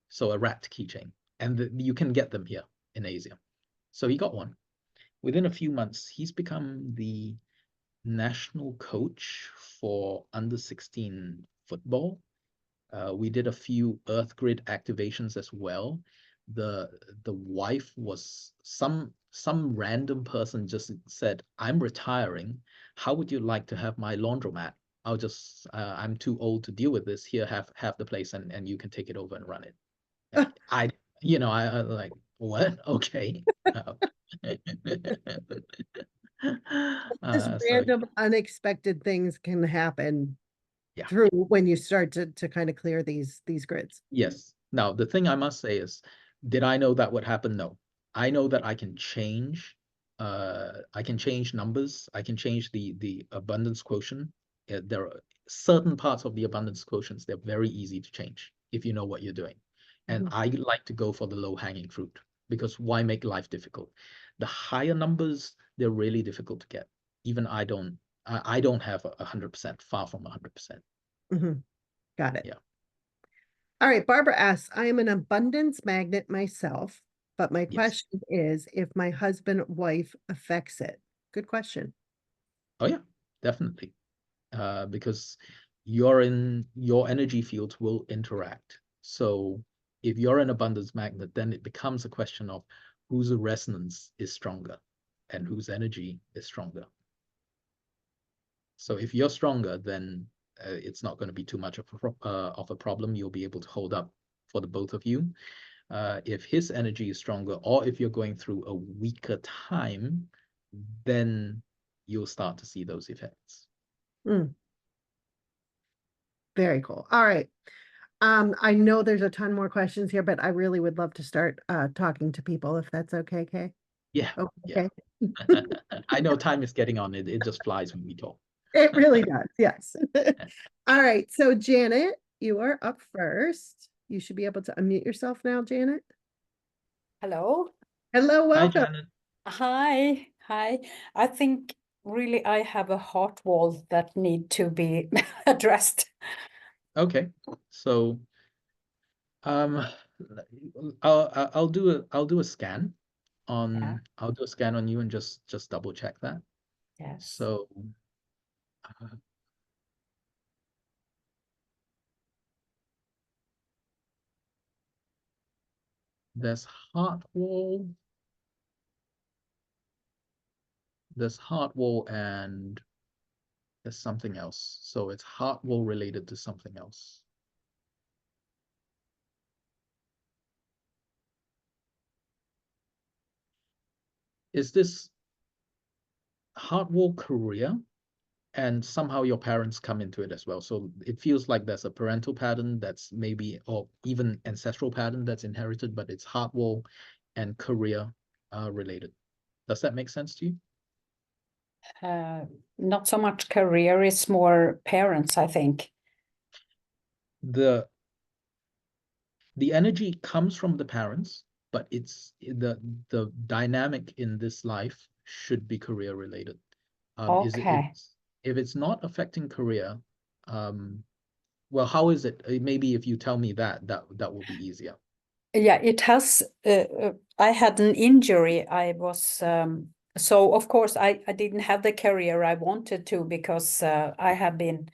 So a rat keychain. And you can get them here in Asia. So he got one. Within a few months, he's become the national coach for under 16 football. We did a few Earth Grid activations as well. The wife was some random person just said, "I'm retiring. How would you like to have my laundromat? I'm too old to deal with this. Here, have the place, and you can take it over and run it." I like, what? Okay. Just So random, unexpected things can happen yeah. through when you start to kind of clear these grids. Yes. Now, the thing I must say is, did I know that would happen? No. I know that I can change numbers. I can change the abundance quotient. There are certain parts of the abundance quotients, they're very easy to change if you know what you're doing. And Mhm. I like to go for the low-hanging fruit because why make life difficult? The higher numbers, they're really difficult to get. Even I don't have 100%, far from 100%. Mhm. Got it. Yeah. All right. Barbara asks, I am an abundance magnet myself, but my Yes. question is if my husband wife affects it. Good question. Oh yeah, definitely. Because your energy fields will interact. So if you're an abundance magnet, then it becomes a question of whose resonance is stronger and whose energy is stronger. So if you're stronger, then it's not going to be too much of a problem. You'll be able to hold up for the both of you. If his energy is stronger, or if you're going through a weaker time, then you'll start to see those effects. Very cool. All right. I know there's a ton more questions here, but I really would love to start talking to people if that's okay, Kaye. Yeah. Okay. Yeah. I know time is getting on. It just flies when we talk. It really does. Yes. All right. So Janet, you are up first. You should be able to unmute yourself now, Janet. Hello. Hello, Hi, welcome. Janet. Hi. Hi. I think really I have a heart wall that need to be addressed. Okay. So I'll do a scan on Yeah. I'll do a scan on you and just double check that. Yes. So there's heart wall. There's heart wall and there's something else. So it's heart wall related to something else. Is this heart wall career? And somehow your parents come into it as well. So it feels like there's a parental pattern that's maybe, or even ancestral pattern that's inherited, but it's heart wall and career related. Does that make sense to you? Not so much career, it's more parents, I think. The energy comes from the parents, but it's the dynamic in this life should be career related. Okay. If it's not affecting career, well, how is it? Maybe if you tell me that will be easier. Yeah, it has. I had an injury. I was so of course I didn't have the career I wanted to because I have been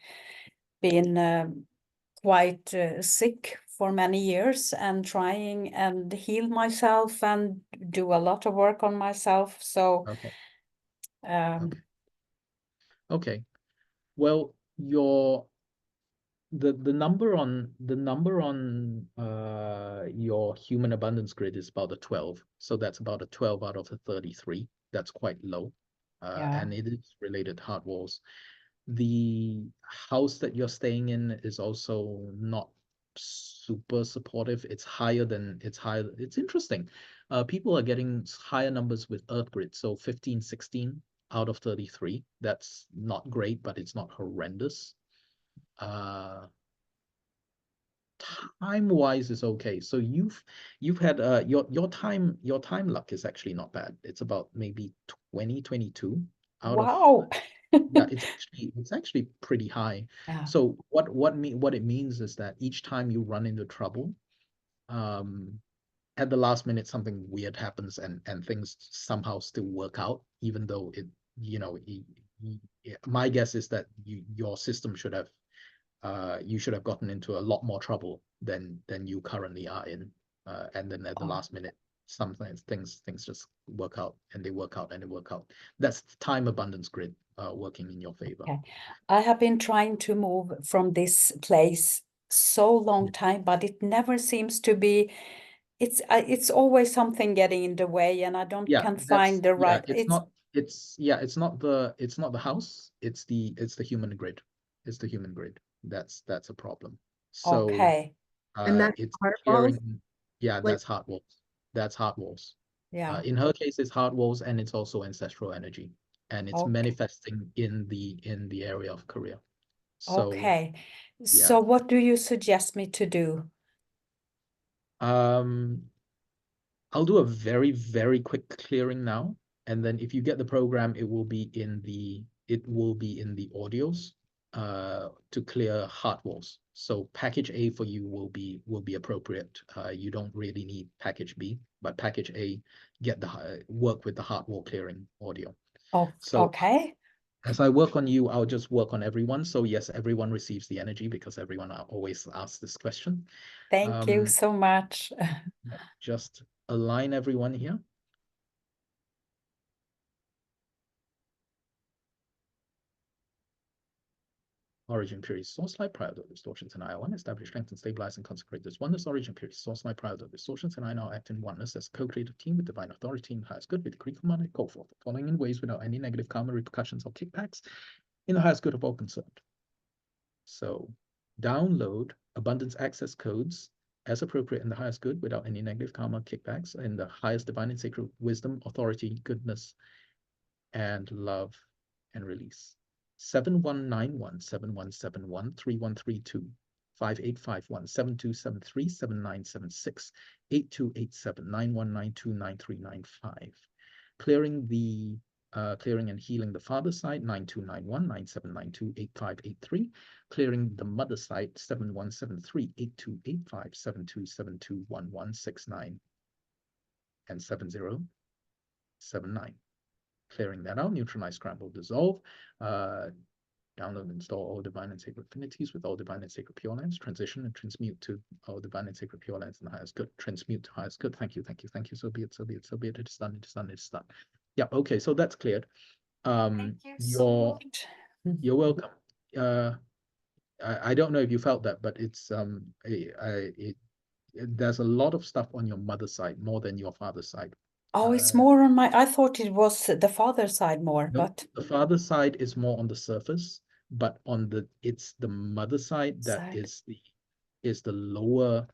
quite sick for many years and trying and heal myself and do a lot of work on myself. So Okay. um, Okay. Well, the number on your human abundance grid is about a 12. So that's about a 12 out of the 33. That's quite low. yeah. And it is related to heart walls. The house that you're staying in is also not super supportive. It's higher. It's interesting. People are getting higher numbers with Earth grid. So 15, 16 out of 33. That's not great, but it's not horrendous. Time wise is okay. So you've had your time luck is actually not bad. It's about maybe 2022 out of Wow. yeah, it's actually pretty high. Yeah. So what it means is that each time you run into trouble, at the last minute something weird happens and things somehow still work out, even though it, my guess is that your system should have you should have gotten into a lot more trouble than you currently are in. And then at the last minute, sometimes things just work out and they work out and they work out. That's the time abundance grid working in your favor. Okay. I have been trying to move from this place so long time, but it never seems to be. It's always something getting in the way, and I can find the right. It's not the house. It's the human grid. It's the human grid. That's a problem. So Okay. And that's it's heart walls? clearing. Yeah, Like- that's heart walls. That's heart walls. Yeah. In her case, it's heart walls, and it's also ancestral energy, and it's Okay. manifesting in the area of career. So Okay. yeah. So what do you suggest me to do? I'll do a very, very quick clearing now, and then if you get the program, it will be in the audios to clear heart walls. So package A for you will be appropriate. You don't really need package B, but package A, work with the heart wall clearing audio. Oh, So okay. As I work on you, I'll just work on everyone. So yes, everyone receives the energy because everyone always asks this question. Thank you so much. Just align everyone here. Origin period, source light prior to distortions and I one, establish, strengthen, stabilize, and consecrate this oneness. Origin period, source light prior to distortions and I now act in oneness as co-creative team with divine authority and highest good with decree, command, and call forth, following in ways without any negative karma, repercussions, or kickbacks in the highest good of all concerned. So download abundance access codes as appropriate in the highest good without any negative karma, kickbacks, in the highest divine and sacred wisdom, authority, goodness, and love, and release. 7191 7171 3132 5851 7273 7976 8287 9192 9395. Clearing the clearing and healing the father side 9291 9792 8583. Clearing the mother side 7173 8285 7272 1169 and 7079. Clearing that out, neutralize, scramble, dissolve, download and install all divine and sacred affinities with all divine and sacred pure lands, transition and transmute to all divine and sacred pure lands in the highest good, transmute to highest good. Thank you, thank you, thank you. So be it, so be it, so be it. It is done, it is done, it is done. Yeah, okay, so that's cleared. Thank you so much. You're welcome. I don't know if you felt that, but it's there's a lot of stuff on your mother's side more than your father's side. Oh, it's more on my, I thought it was the father's side more, no, but the father's side is more on the surface, but on it's the mother's side that is the lower.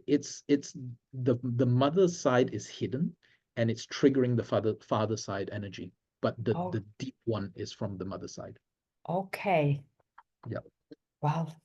It's the mother's side is hidden, and it's triggering the father side energy, but the deep one is from the mother side. Okay. Yeah. Wow.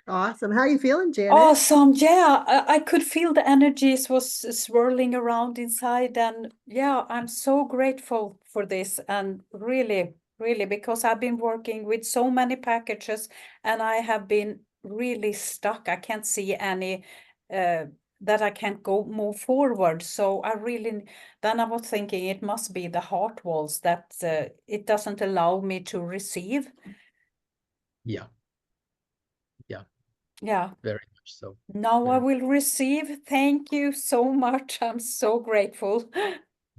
Awesome. How are you feeling, Janet? Awesome. Yeah, I could feel the energies was swirling around inside, and yeah, I'm so grateful for this, and really, really, because I've been working with so many packages and I have been really stuck. I can't see any that I can't move forward. So then I was thinking it must be the heart walls that it doesn't allow me to receive. Yeah. Yeah. Yeah. Very much so. Now I will receive. Thank you so much. I'm so grateful.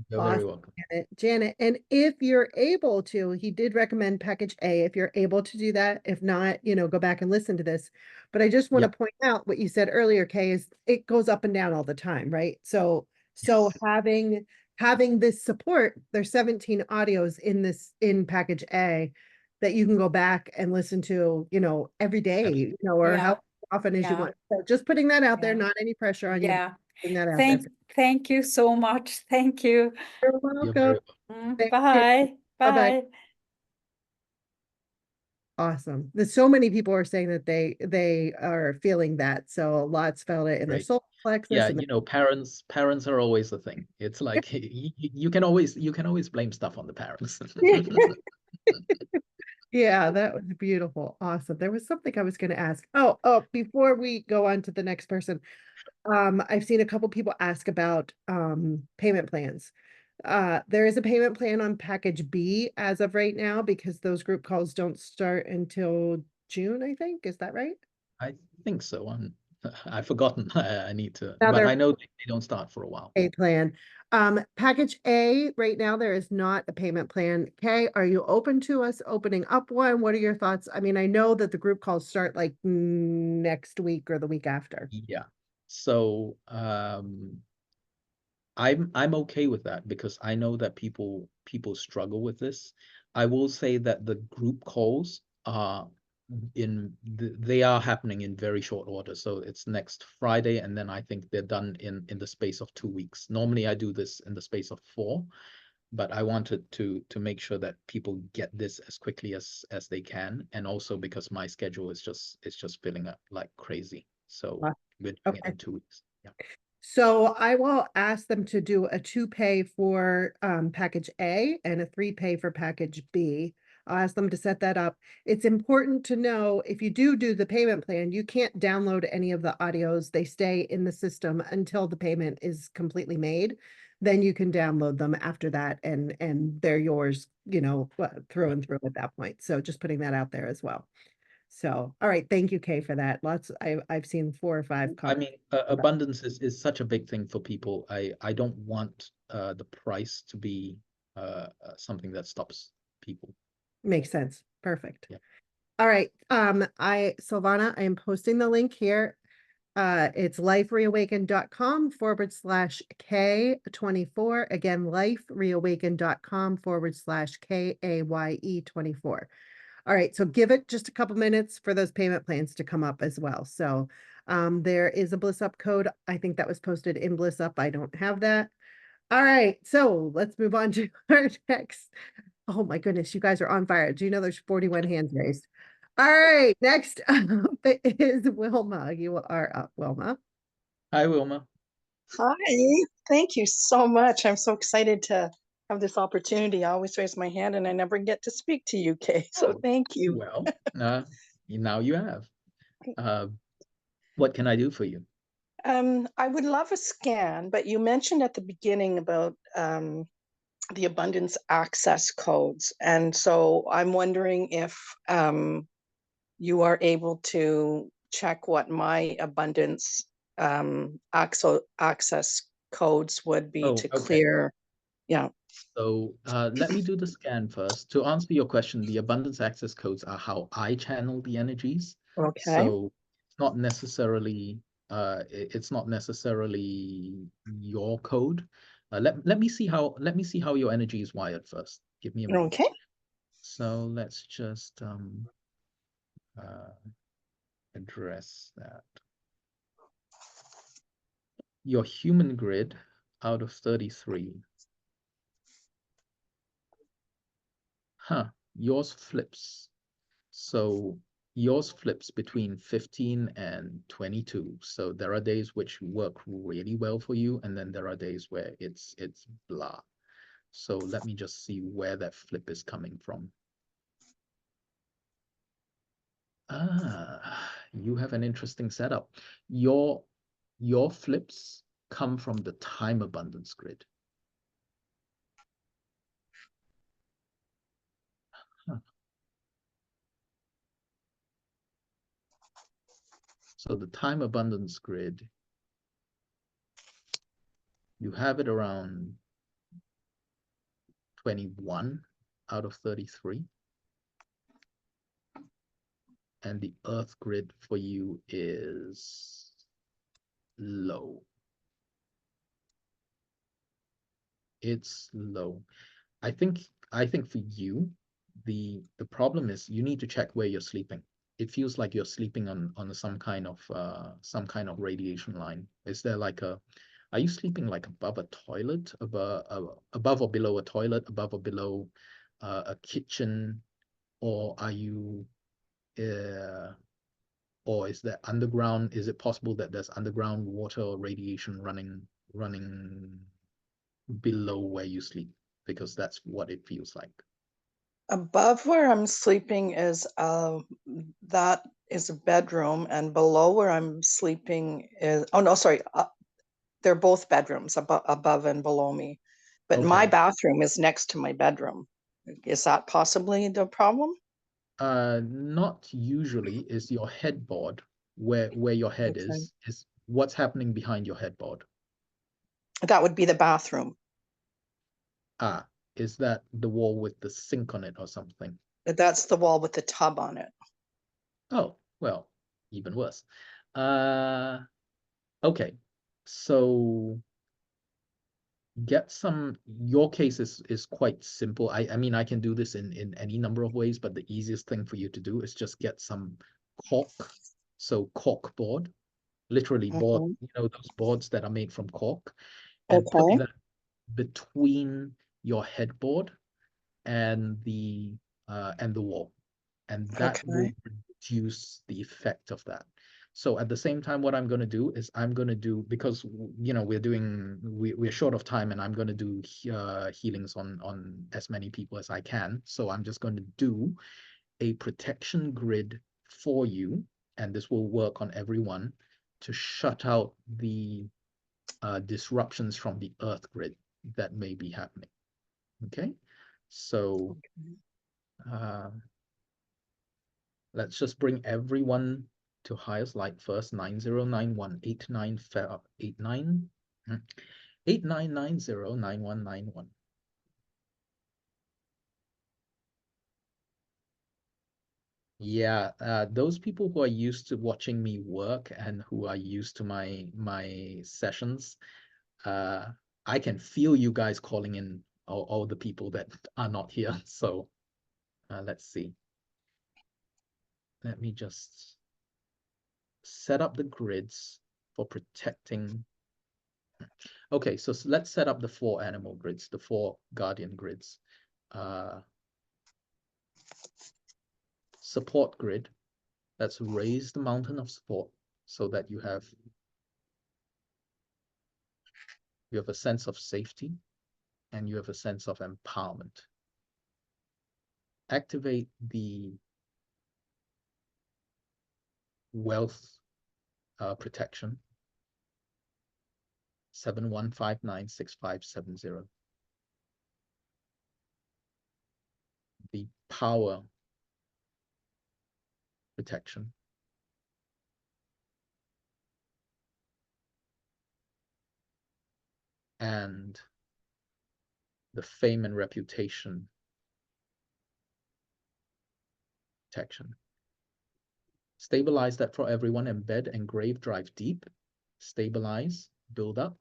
You're very welcome. Janet, and if you're able to, he did recommend package A, if you're able to do that. If not, go back and listen to this. But I just want to point out what you said earlier, Kay, is it goes up and down all the time, right? So having this support, there's 17 audios in package A that you can go back and listen to, every day, or how often as you want. So just putting that out there, not any pressure on you. Putting that out there. Thank you so much. Thank you. You're welcome. Bye. Bye. Awesome. There's so many people are saying that they are feeling that. So lots felt it in their solar plexus. Yeah, parents are always the thing. It's like you can always blame stuff on the parents. Yeah, that was beautiful. Awesome. There was something I was going to ask. Oh, before we go on to the next person, I've seen a couple people ask about payment plans. There is a payment plan on package B as of right now because those group calls don't start until June, I think. Is that right? I think so. I've forgotten. I need to, but I know they don't start for a while. A plan. Package A, right now there is not a payment plan. Kay, are you open to us opening up one? What are your thoughts? I mean, I know that the group calls start like next week or the week after. Yeah. So I'm okay with that because I know that people struggle with this. I will say that the group calls are they are happening in very short order. So it's next Friday, and then I think they're done in the space of 2 weeks. Normally I do this in the space of 4, but I wanted to make sure that people get this as quickly as they can, and also because my schedule is just filling up like crazy. So we're doing it in 2 weeks. Yeah. So I will ask them to do a 2 pay for package A and a 3 pay for package B. I'll ask them to set that up. It's important to know if you do the payment plan, you can't download any of the audios. They stay in the system until the payment is completely made. then you can download them after that, and they're yours, through and through at that point. So just putting that out there as well. So, all right, thank you, Kaye, for that. I've seen 4 or 5 I mean, abundance is such a big thing for people. I don't want the price to be something that stops people. Makes sense. Perfect. Yeah. All right. Silvana, I am posting the link here. It's lifereawaken.com/K24. Again, lifereawaken.com/KAYE24. All right, so give it just a couple minutes for those payment plans to come up as well. So there is a Bliss Up code. I think that was posted in Bliss Up. I don't have that. All right, so let's move on to our next. Oh my goodness, you guys are on fire. Do you know there's 41 hands raised? All right, next up is Wilma. You are up, Wilma. Hi, Wilma. Hi, thank you so much. I'm so excited to have this opportunity. I always raise my hand and I never get to speak to you, Kaye. So thank you. Well, now you have. What can I do for you? I would love a scan, but you mentioned at the beginning about the abundance access codes. And so I'm wondering if you are able to check what my abundance access codes would be to clear. Yeah. So let me do the scan first. To answer your question, the abundance access codes are how I channel the energies. Okay. So it's not necessarily your code. Let me see how your energy is wired first. Give me a moment. Okay. So let's just address that. Your human grid out of 33. Yours flips. So yours flips between 15 and 22. So there are days which work really well for you, and then there are days where it's blah. So let me just see where that flip is coming from. You have an interesting setup. Your flips come from the time abundance grid. So the time abundance grid, you have it around 21 out of 33. And the earth grid for you is low. It's low. I think for you, the problem is you need to check where you're sleeping. It feels like you're sleeping on some kind of radiation line. Is there like are you sleeping like above a toilet, above or below a toilet, above or below a kitchen, or are you or is there underground? Is it possible that there's underground water or radiation running below where you sleep? Because that's what it feels like. Above where I'm sleeping is that is a bedroom, and below where I'm sleeping is, oh no, sorry, they're both bedrooms above and below me, but my bathroom is next to my bedroom. Is that possibly the problem? Not usually. Is your headboard where your head is what's happening behind your headboard? That would be the bathroom. Is that the wall with the sink on it or something? That's the wall with the tub on it. Oh, well, even worse. Okay, so your case is quite simple. I mean, I can do this in any number of ways, but the easiest thing for you to do is just get some cork. So cork board, literally board, those boards that are made from cork, and put that between your headboard and the wall, and that will reduce the effect of that. So at the same time, what I'm going to do is because we're short of time, and I'm going to do healings on as many people as I can. So I'm just going to do a protection grid for you, and this will work on everyone to shut out the disruptions from the earth grid. that may be happening. Okay, so let's just bring everyone to highest light first. 909189 89 89909191. Yeah, those people who are used to watching me work and who are used to my sessions, I can feel you guys calling in all the people that are not here. So let's see. Let me just set up the grids for protecting. Okay, so let's set up the 4 animal grids, the 4 guardian grids. Support grid. Let's raise the mountain of support so that you have a sense of safety and you have a sense of empowerment. Activate the wealth protection. 71596570. The power protection. And the fame and reputation protection. Stabilize that for everyone. Embed, engrave, drive deep. Stabilize, build up.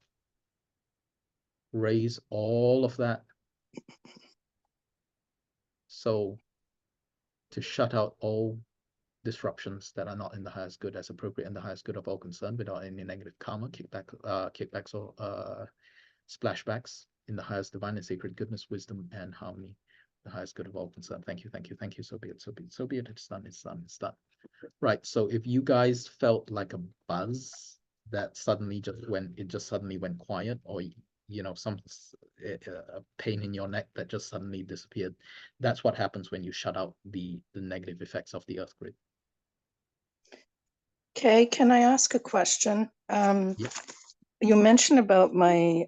Raise all of that. So to shut out all disruptions that are not in the highest good as appropriate in the highest good of all concerned without any negative karma, kickbacks or splashbacks in the highest divine and sacred goodness, wisdom, and harmony, the highest good of all concerned. Thank you, thank you, thank you. So be it, so be it, so be it. It's done, it's done, it's done. Right, so if you guys felt like a buzz that suddenly suddenly went quiet, or some a pain in your neck that just suddenly disappeared, that's what happens when you shut out the negative effects of the earth grid. Okay, can I ask a question? Yeah. You mentioned about my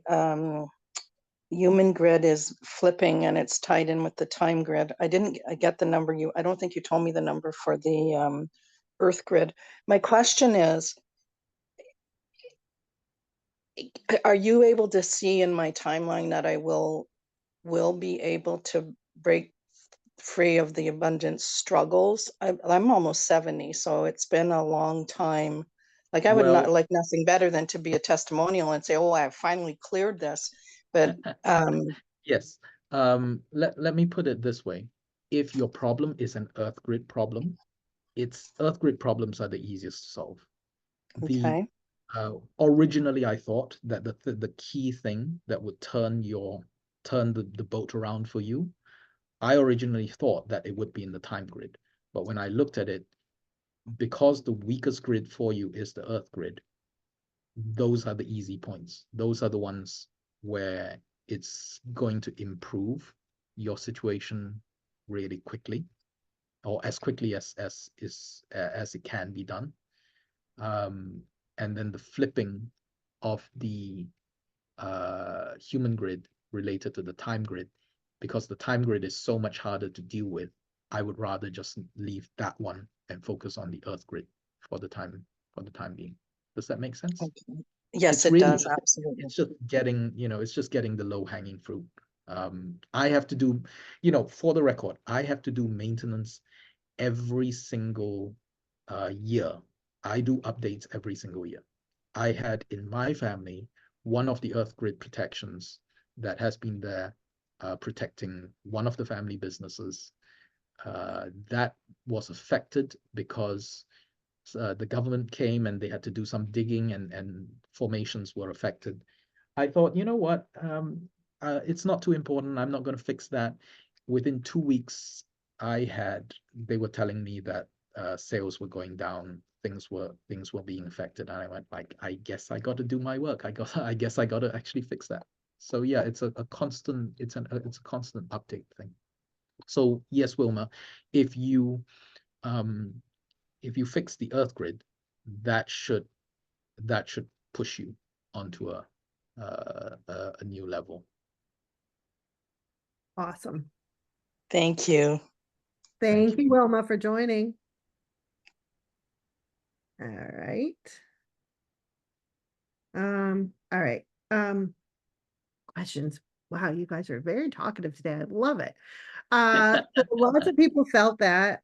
human grid is flipping and it's tied in with the time grid. I get the number. I don't think you told me the number for the earth grid. My question is, are you able to see in my timeline that I will be able to break free of the abundance struggles? I'm almost 70, so it's been a long time. Like I would not like nothing better than to be a testimonial and say, oh, I finally cleared this. But yes, let me put it this way. If your problem is an earth grid problem, earth grid problems are the easiest to solve. Okay. Originally, I thought that the key thing that would turn the boat around for you, I originally thought that it would be in the time grid. But when I looked at it, because the weakest grid for you is the earth grid, those are the easy points. Those are the ones where it's going to improve your situation really quickly, or as quickly as it can be done. And then the flipping of the human grid related to the time grid, because the time grid is so much harder to deal with, I would rather just leave that one and focus on the earth grid for the time being. Does that make sense? Okay. Yes, it does. Absolutely. It's just getting, the low-hanging fruit. I have to do, for the record, I have to do maintenance every single year. I do updates every single year. I had in my family one of the earth grid protections that has been there protecting one of the family businesses that was affected because the government came and they had to do some digging and formations were affected. I thought, you know what, it's not too important. I'm not going to fix that. Within 2 weeks, they were telling me that sales were going down, things were being affected, and I went like, I guess I got to do my work. I guess I got to actually fix that. So yeah, it's a constant update thing. So yes, Wilma, if you fix the earth grid, that should push you onto a new level. Awesome. Thank you. Thank you, Wilma, for joining. All right. All right. Questions. Wow, you guys are very talkative today. I love it. So lots of people felt that.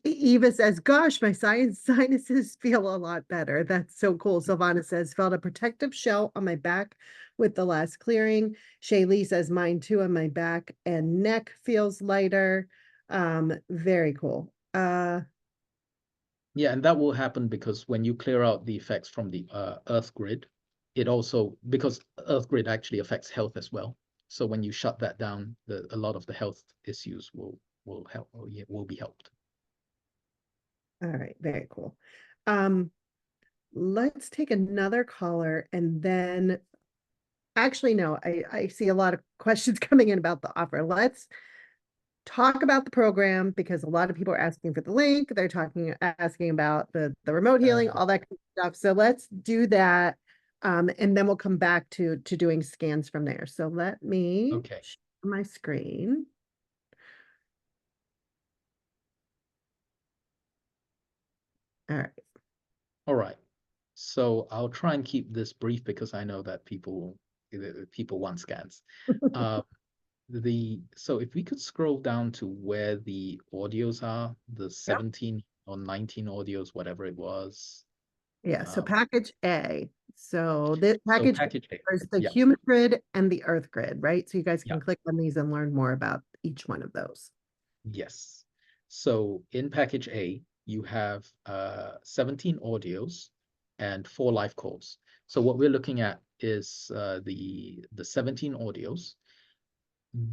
Eva says, gosh, my sinuses feel a lot better. That's so cool. Silvana says, felt a protective shell on my back with the last clearing. Kaye Lee says, mine too, on my back and neck feels lighter. Very cool. Yeah, and that will happen because when you clear out the effects from the Earth grid, it also, because Earth grid actually affects health as well. So when you shut that down, a lot of the health issues will help, or yeah, will be helped. All right, very cool. Let's take another caller and then actually, no, I see a lot of questions coming in about the offer. Let's talk about the program because a lot of people are asking for the link. They're asking about the remote healing, all that kind of stuff. So let's do that. And then we'll come back to doing scans from there. So let me share my screen. All right. All right. So I'll try and keep this brief because I know that people want scans. So if we could scroll down to where the audios are, the 17 or 19 audios, whatever it was. Yeah, so package A. So the package A is the human grid and the earth grid, right? So you guys can click on these and learn more about each one of those. Yes. So in package A, you have 17 audios and 4 live calls. So what we're looking at is the 17 audios.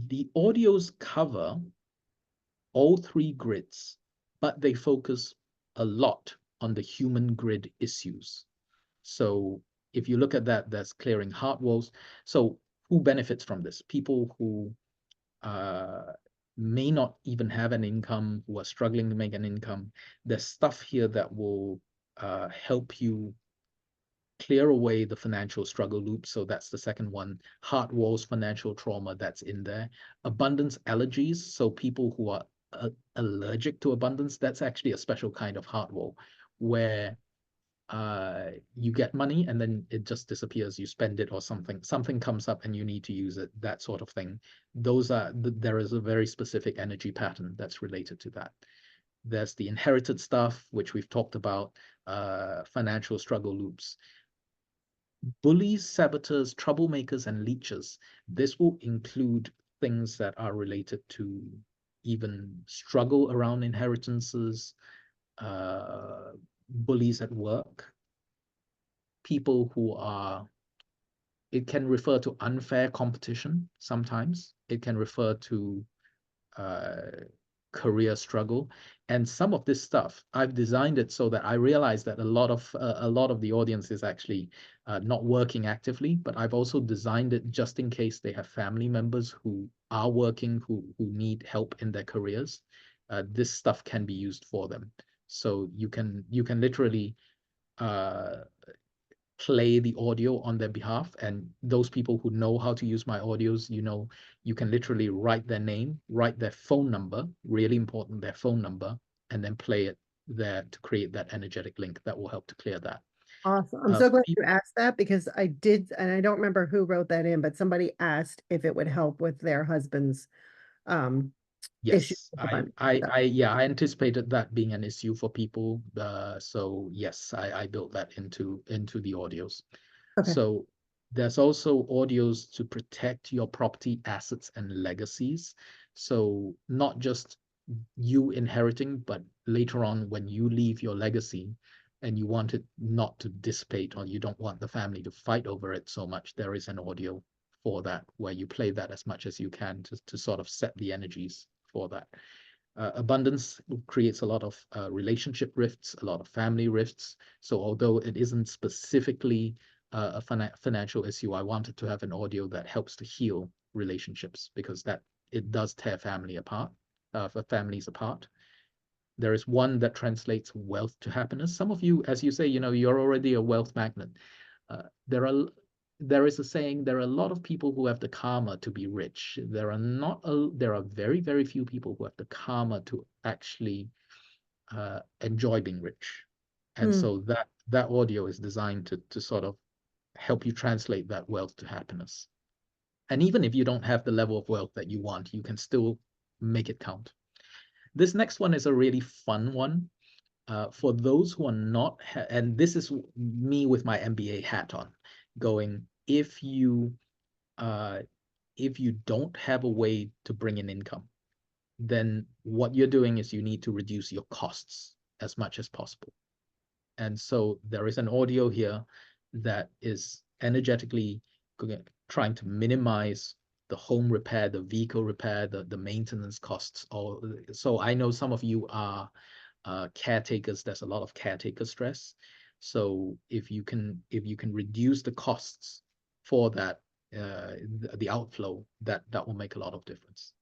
The audios cover all 3 grids, but they focus a lot on the human grid issues. So if you look at that, there's clearing heart walls. So who benefits from this? People who may not even have an income, who are struggling to make an income. There's stuff here that will help you clear away the financial struggle loop. So that's the second one. Heart walls, financial trauma, that's in there. Abundance allergies. So people who are allergic to abundance, that's actually a special kind of heart wall where you get money and then it just disappears. You spend it or something comes up and you need to use it, that sort of thing. There is a very specific energy pattern that's related to that. There's the inherited stuff, which we've talked about, financial struggle loops. Bullies, saboteurs, troublemakers, and leeches. This will include things that are related to even struggle around inheritances, bullies at work, people who are, it can refer to unfair competition sometimes. It can refer to career struggle. And some of this stuff, I've designed it so that I realize that a lot of the audience is actually not working actively, but I've also designed it just in case they have family members who are working, who need help in their careers. This stuff can be used for them. So you can literally play the audio on their behalf, and those people who know how to use my audios, you can literally write their name, write their phone number, really important, their phone number, and then play it there to create that energetic link that will help to clear that. Awesome. I'm so glad you asked that because I did, and I don't remember who wrote that in, but somebody asked if it would help with their husband's yes, I anticipated that being an issue for people. So yes, I built that into the audios. Okay. So there's also audios to protect your property, assets, and legacies. So not just you inheriting, but later on when you leave your legacy and you want it not to dissipate, or you don't want the family to fight over it so much, there is an audio for that where you play that as much as you can to sort of set the energies for that. Abundance creates a lot of relationship rifts, a lot of family rifts. So although it isn't specifically a financial issue, I wanted to have an audio that helps to heal relationships, because that it does tear families apart. There is one that translates wealth to happiness. Some of you, as you say, you're already a wealth magnet. there is a saying, there are a lot of people who have the karma to be rich. There are very, very few people who have the karma to actually enjoy being rich. And so that audio is designed to sort of help you translate that wealth to happiness. And even if you don't have the level of wealth that you want, you can still make it count. This next one is a really fun one. For those who are not, and this is me with my MBA hat on, going, if you don't have a way to bring in income, then what you're doing is you need to reduce your costs as much as possible. And so there is an audio here that is energetically trying to minimize the home repair, the vehicle repair, the maintenance costs. So I know some of you are caretakers. There's a lot of caretaker stress. So if you can reduce the costs for that, the outflow, that will make a lot of difference.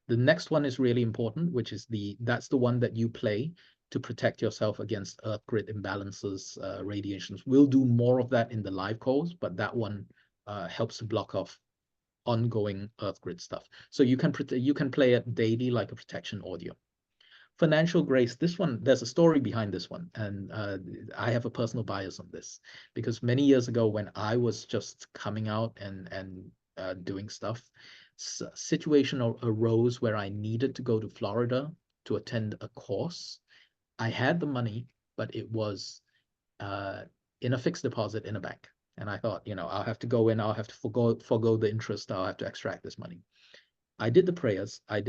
The next one is really important, which is that's the one that you play to protect yourself against earth grid imbalances, radiations. We'll do more of that in the live calls, but that one helps to block off ongoing earth grid stuff. So you can play it daily like a protection audio. Financial grace, this one, there's a story behind this one, and I have a personal bias on this, because many years ago when I was just coming out and doing stuff, situation arose where I needed to go to Florida to attend a course. I had the money, but it was in a fixed deposit in a bank. And I thought, I'll have to go in, I'll have to forgo the interest, I'll have to extract this money. I did the prayers, I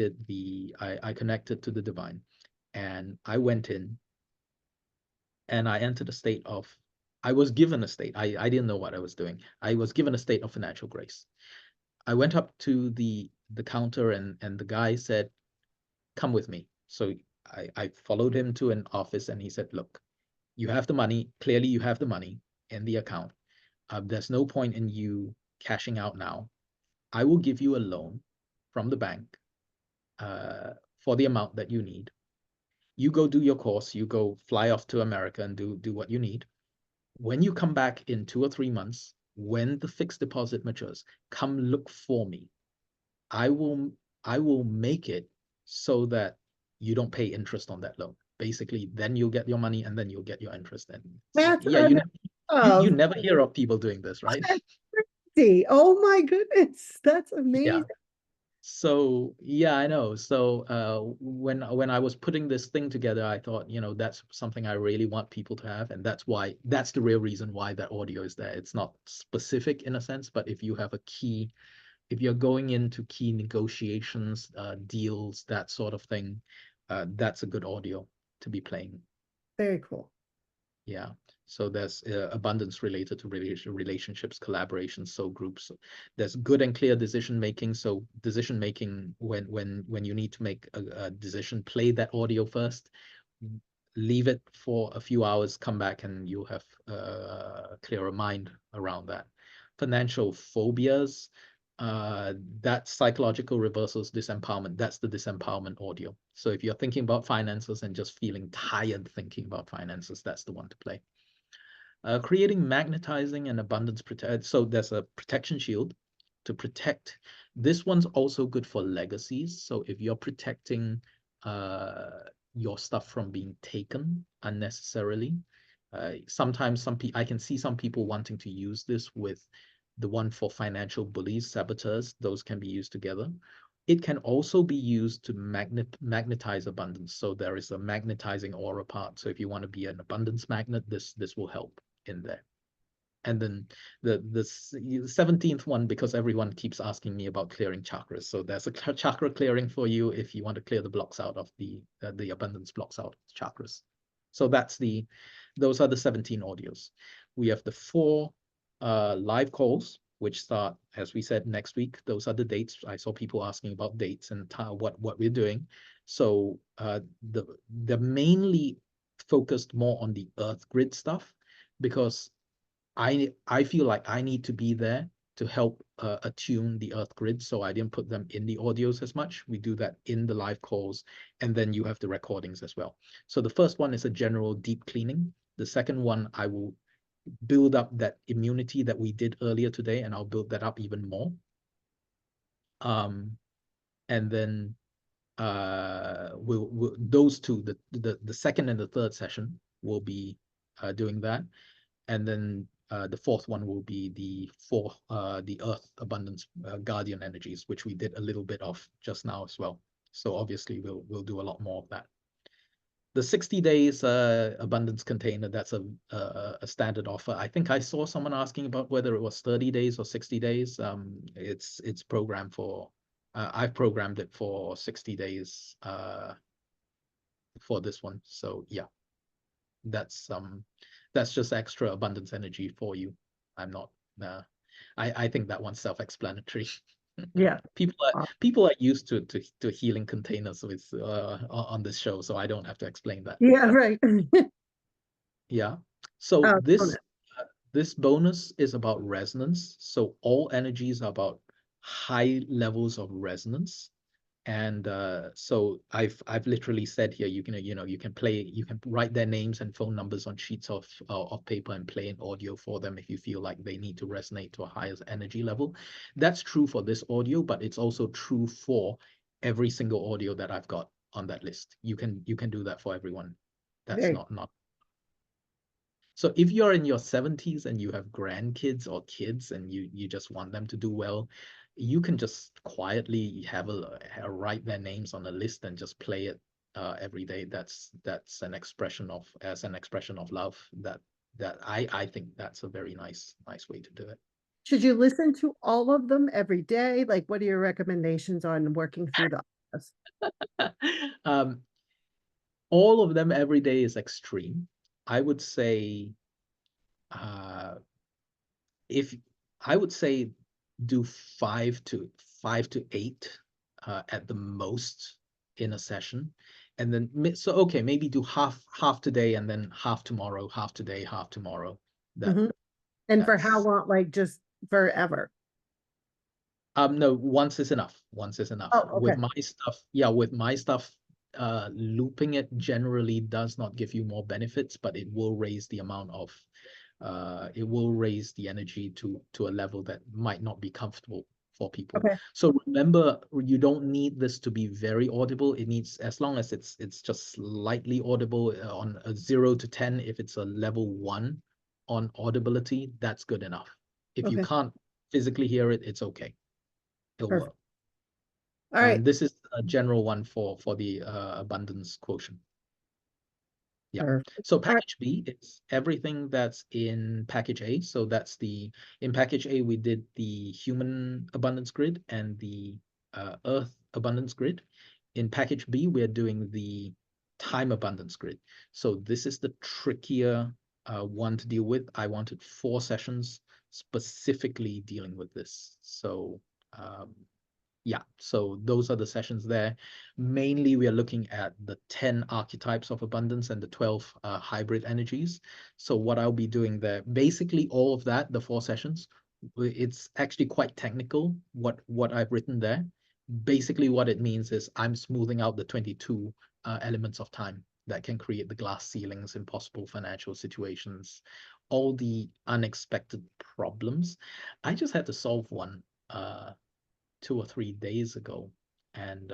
connected to the divine, and I went in and I entered a state of, I was given a state, I didn't know what I was doing. I was given a state of financial grace. I went up to the counter and the guy said, come with me. So I followed him to an office and he said, look, you have the money. Clearly you have the money in the account. There's no point in you cashing out now. I will give you a loan from the bank for the amount that you need. You go do your course. You go fly off to America and do what you need. When you come back in 2 or 3 months, when the fixed deposit matures, come look for me. I will make it so that you don't pay interest on that loan. Basically, then you'll get your money and then you'll get your interest. And That's yeah, you never hear of people doing this, right? Oh my goodness, that's amazing. Yeah. So yeah, I know. So when I was putting this thing together, I thought, that's something I really want people to have, and that's the real reason why that audio is there. It's not specific in a sense, but if you have a key, if you're going into key negotiations, deals, that sort of thing, that's a good audio to be playing. Very cool. Yeah. So there's abundance related to relationships, collaborations, soul groups. There's good and clear decision making. So decision making, when you need to make a decision, play that audio first, leave it for a few hours, come back, and you'll have a clearer mind around that. Financial phobias, that psychological reversals, disempowerment, that's the disempowerment audio. So if you're thinking about finances and just feeling tired thinking about finances, that's the one to play. Creating magnetizing and abundance so there's a protection shield to protect. This one's also good for legacies. So if you're protecting your stuff from being taken unnecessarily, sometimes I can see some people wanting to use this with the one for financial bullies, saboteurs. Those can be used together. It can also be used to magnetize abundance. So there is a magnetizing aura part. So if you want to be an abundance magnet, this will help in there. And then the 17th one, because everyone keeps asking me about clearing chakras. So there's a chakra clearing for you if you want to clear the blocks out of the abundance blocks out of the chakras. So those are the 17 audios. We have the 4 live calls, which start, as we said, next week. Those are the dates. I saw people asking about dates and what we're doing. So they're mainly focused more on the earth grid stuff, because I feel like I need to be there to help attune the earth grid. So I didn't put them in the audios as much. We do that in the live calls, and then you have the recordings as well. So the first one is a general deep cleaning. The second one, I will build up that immunity that we did earlier today, and I'll build that up even more. And then we'll those two, the second and the third session will be doing that, and then the fourth one will be the Earth Abundance Guardian energies, which we did a little bit of just now as well. So obviously we'll do a lot more of that. The 60 days abundance container, that's a standard offer. I think I saw someone asking about whether it was 30 days or 60 days. It's programmed for, I've programmed it for 60 days for this one. So yeah, that's just extra abundance energy for you. I'm not, I think that one's self-explanatory. Yeah. People are used to healing containers with on this show, so I don't have to explain that. Yeah, right. Yeah. So this bonus is about resonance. So all energies are about high levels of resonance. And so I've literally said here, you can write their names and phone numbers on sheets of paper and play an audio for them if you feel like they need to resonate to a higher energy level. That's true for this audio, but it's also true for every single audio that I've got on that list. You can do that for everyone. That's not. So if you're in your 70s and you have grandkids or kids and you just want them to do well, you can just quietly have write their names on a list and just play it every day. That's an expression of love. That I think that's a very nice way to do it. Should you listen to all of them every day? Like, what are your recommendations on working through the office? All of them every day is extreme. I would say do 5 to 8 at the most in a session, and then maybe do half today and then half tomorrow, half today, half tomorrow. And for how long? Like just forever? No, once is enough. Oh, okay. With my stuff, looping it generally does not give you more benefits, but it will raise the amount of it will raise the energy to a level that might not be comfortable for people. Okay. So remember, you don't need this to be very audible. It needs, as long as it's just slightly audible on a 0 to 10. If it's a level 1 on audibility, that's good enough. If you can't physically hear it, it's okay. It'll work. All right. And this is a general one for the abundance quotient. Yeah. Perfect. So package B is everything that's in package A. So that's in package A, we did the human abundance grid and the earth abundance grid. In package B, we're doing the time abundance grid. So this is the trickier one to deal with. I wanted 4 sessions specifically dealing with this. So yeah, so those are the sessions there. Mainly, we are looking at the 10 archetypes of abundance and the 12 hybrid energies. So what I'll be doing there, basically all of that, the 4 sessions, it's actually quite technical, what I've written there. Basically, what it means is I'm smoothing out the 22 elements of time that can create the glass ceilings, impossible financial situations, all the unexpected problems. I just had to solve one 2 or 3 days ago, and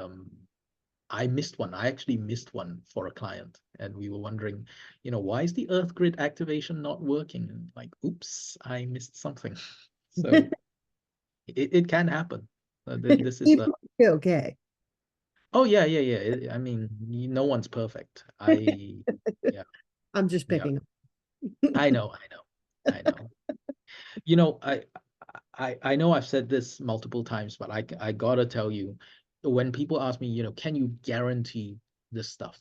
I missed one. I actually missed one for a client, and we were wondering, why is the Earth grid activation not working? And like, oops, I missed something. So it can happen. This is okay. Oh yeah. I mean, no one's perfect. Yeah. I'm just picking. I know. I know I've said this multiple times, but I gotta tell you, when people ask me, can you guarantee this stuff?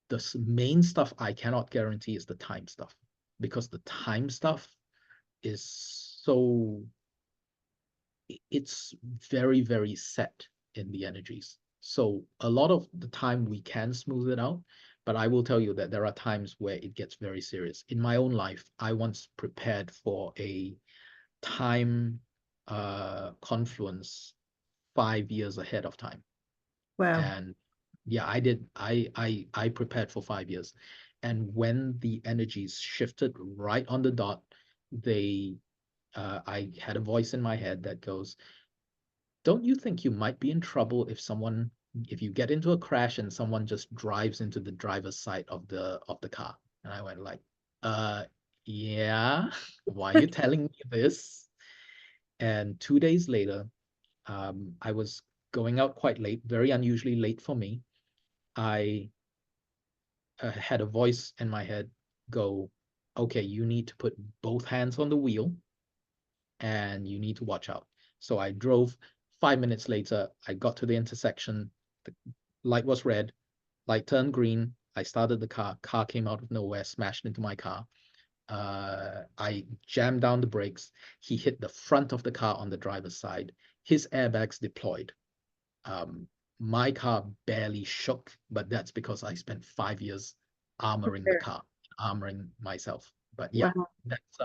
The main stuff I cannot guarantee is the time stuff, because the time stuff is it's very, very set in the energies. So a lot of the time we can smooth it out, but I will tell you that there are times where it gets very serious. In my own life, I once prepared for a time confluence 5 years ahead of time. Wow. And yeah, I did. I prepared for 5 years, And when the energies shifted right on the dot, I had a voice in my head that goes, don't you think you might be in trouble if you get into a crash and someone just drives into the driver's side of the car? And I went like, yeah, why are you telling me this? And 2 days later, I was going out quite late, very unusually late for me. I had a voice in my head go, okay, you need to put both hands on the wheel and you need to watch out. So I drove. 5 minutes later, I got to the intersection. The light was red, light turned green. I started the car came out of nowhere, smashed into my car. I jammed down the brakes. He hit the front of the car on the driver's side. His airbags deployed. My car barely shook, but that's because I spent 5 years armoring the car, armoring myself. But yeah, Wow. that's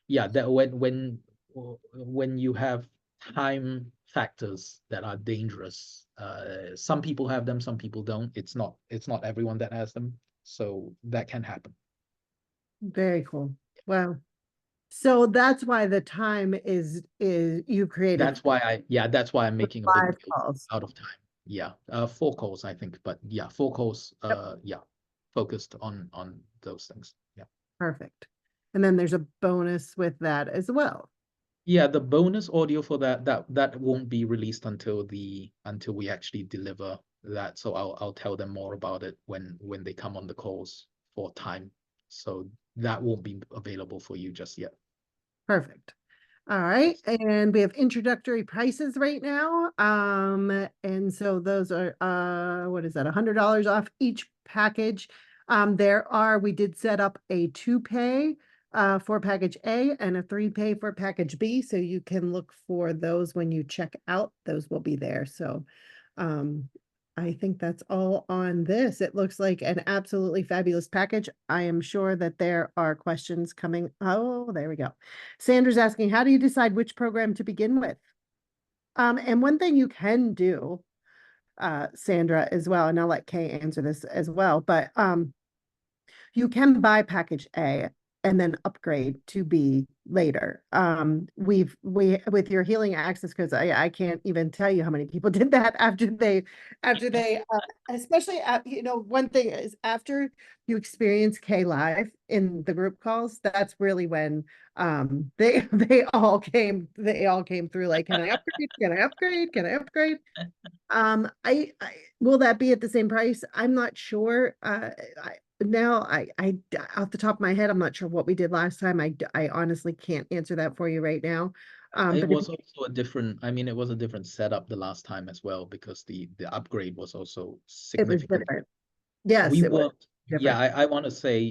yeah, that when you have time factors that are dangerous, some people have them, some people don't. It's not everyone that has them, so that can happen. Very cool. Wow. So that's why the time is you created. That's why I'm making a big 5 deal calls. out of time. Yeah, 4 calls, I think, but yeah, 4 calls. Yep. Yeah, focused on those things. Yeah. Perfect. And then there's a bonus with that as well. Yeah, the bonus audio for that won't be released until we actually deliver that. So I'll tell them more about it when they come on the calls for time. So that won't be available for you just yet. Perfect. All right. And we have introductory prices right now. And so those are what is that? $100 off each package. We did set up a 2-pay for package A and a 3-pay for package B. So you can look for those when you check out. Those will be there. So I think that's all on this. It looks like an absolutely fabulous package. I am sure that there are questions coming. Oh, there we go. Sandra's asking, how do you decide which program to begin with? And one thing you can do, Sandra, as well, and I'll let Kay answer this as well, but you can buy package A and then upgrade to B later. With your healing access codes, I can't even tell you how many people did that after they especially one thing is after you experience K live in the group calls, that's really when they all came through like, can I upgrade? Can I upgrade? Can I upgrade? I will that be at the same price? I'm not sure. I off the top of my head, I'm not sure what we did last time. I honestly can't answer that for you right now. It was also a different, it was a different setup the last time as well, because the upgrade was also it was significant. different. Yes, We it was worked. different. Yeah, I want to say,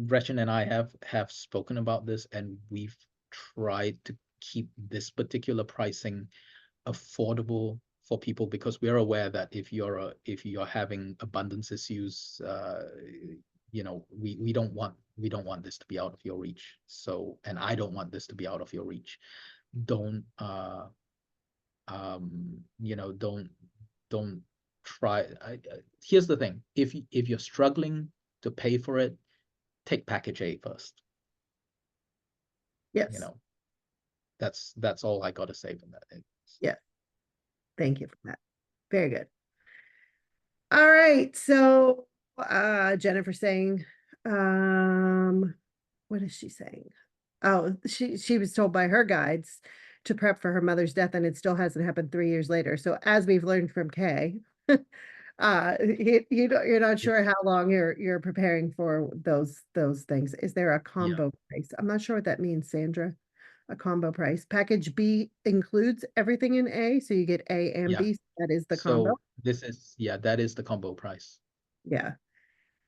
Gretchen and I have spoken about this, and we've tried to keep this particular pricing affordable for people, because we're aware that if you're having abundance issues, we don't want this to be out of your reach. So, and I don't want this to be out of your reach. Don't don't try. Here's the thing: if you're struggling to pay for it, take package A first. Yes. That's all I got to say from that. Yeah. Thank you for that. Very good. All right. So Jennifer saying, what is she saying? Oh, she was told by her guides to prep for her mother's death, and it still hasn't happened 3 years later. So as we've learned from Kay, you're not sure how long you're preparing for those things. Is there a combo price? I'm not sure what that means, Sandra. A combo price. Package B includes everything in A, so you get A and B. So that is the combo. That is the combo price. Yeah.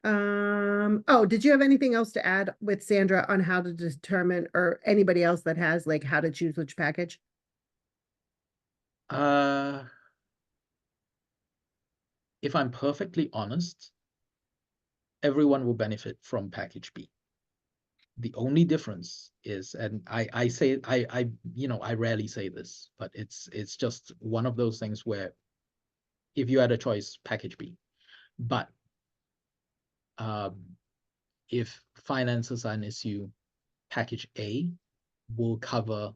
Oh, did you have anything else to add with Sandra on how to determine, or anybody else that has, like, how to choose which package? If I'm perfectly honest, everyone will benefit from package B. The only difference is, and I rarely say this, but it's just one of those things where if you had a choice, package B. But if finances are an issue, package A will cover,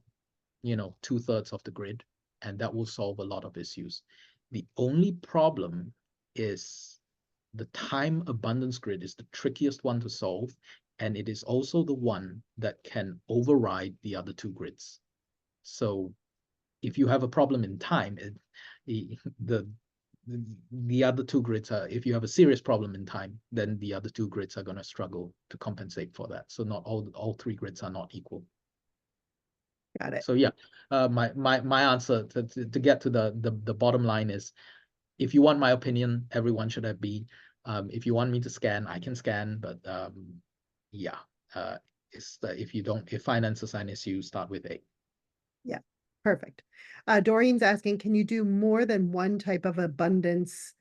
2/3 of the grid, and that will solve a lot of issues. The only problem is the time abundance grid is the trickiest one to solve, and it is also the one that can override the other two grids. So if you have a problem in time, the other two grids are, if you have a serious problem in time, then the other two grids are going to struggle to compensate for that. So not all three grids are not equal. Got it. So yeah, my answer to get to the bottom line is, if you want my opinion, everyone should have B. If you want me to scan, I can scan, but yeah, if finances are an issue, start with A. Yeah, perfect. Doreen's asking, can you do more than one type of abundance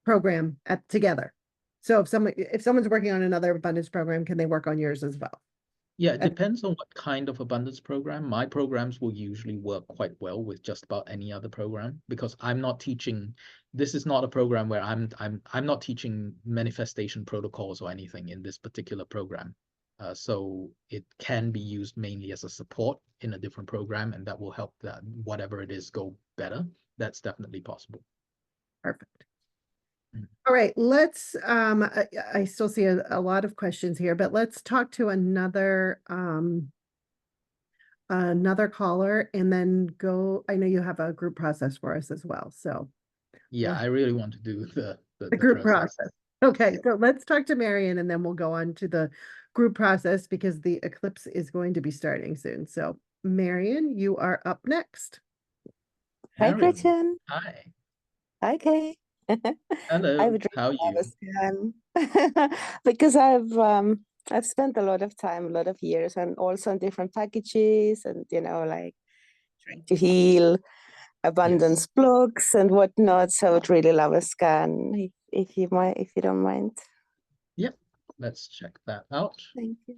program together? So if someone's working on another abundance program, can they work on yours as well? Yeah, it depends on what kind of abundance program. My programs will usually work quite well with just about any other program, because I'm not teaching. This is not a program where I'm not teaching manifestation protocols or anything in this particular program. So it can be used mainly as a support in a different program, and that will help that whatever it is go better. That's definitely possible. Perfect. All right, let's I still see a lot of questions here, but let's talk to another caller and then go. I know you have a group process for us as well. So yeah, I really want to do the group process. Okay, so let's talk to Marion and then we'll go on to the group process, because the eclipse is going to be starting soon. So Marion, you are up next. Hi, Gretchen. Hi. Hi, Kaye. Hello. How are you? Because I've spent a lot of time, a lot of years, and also on different packages, and like trying to heal abundance blocks and whatnot. So I would really love a scan if you don't mind. Yep. Let's check that out. Thank you.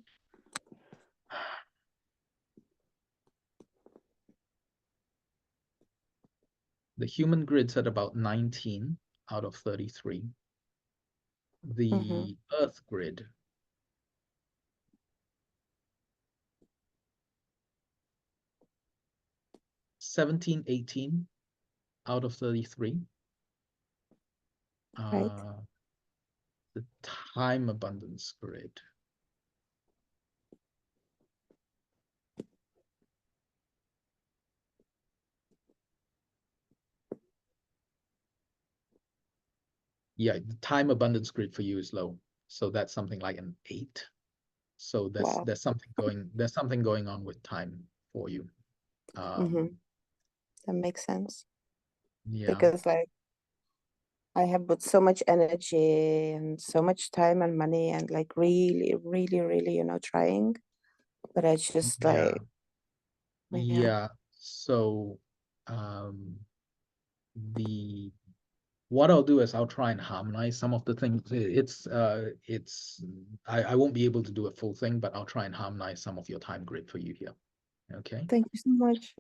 The human grid's at about 19 out of 33. The Earth grid, (17, 18 out of 33. Right. The time abundance grid, yeah, the time abundance grid for you is low, so that's something like an 8. So there's something going on with time for you. That makes sense. Yeah, because I have put so much energy and so much time and money and really, really, really, trying, but I just yeah. So what I'll do is I'll try and harmonize some of the things. I won't be able to do a full thing, but I'll try and harmonize some of your time grid for you here. Okay. Thank you so much.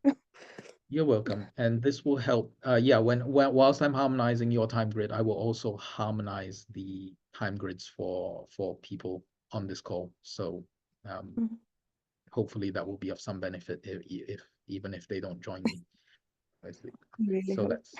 You're welcome. And this will help. Whilst I'm harmonizing your time grid, I will also harmonize the time grids for people on this call. So hopefully that will be of some benefit even if they don't join me. Really so that's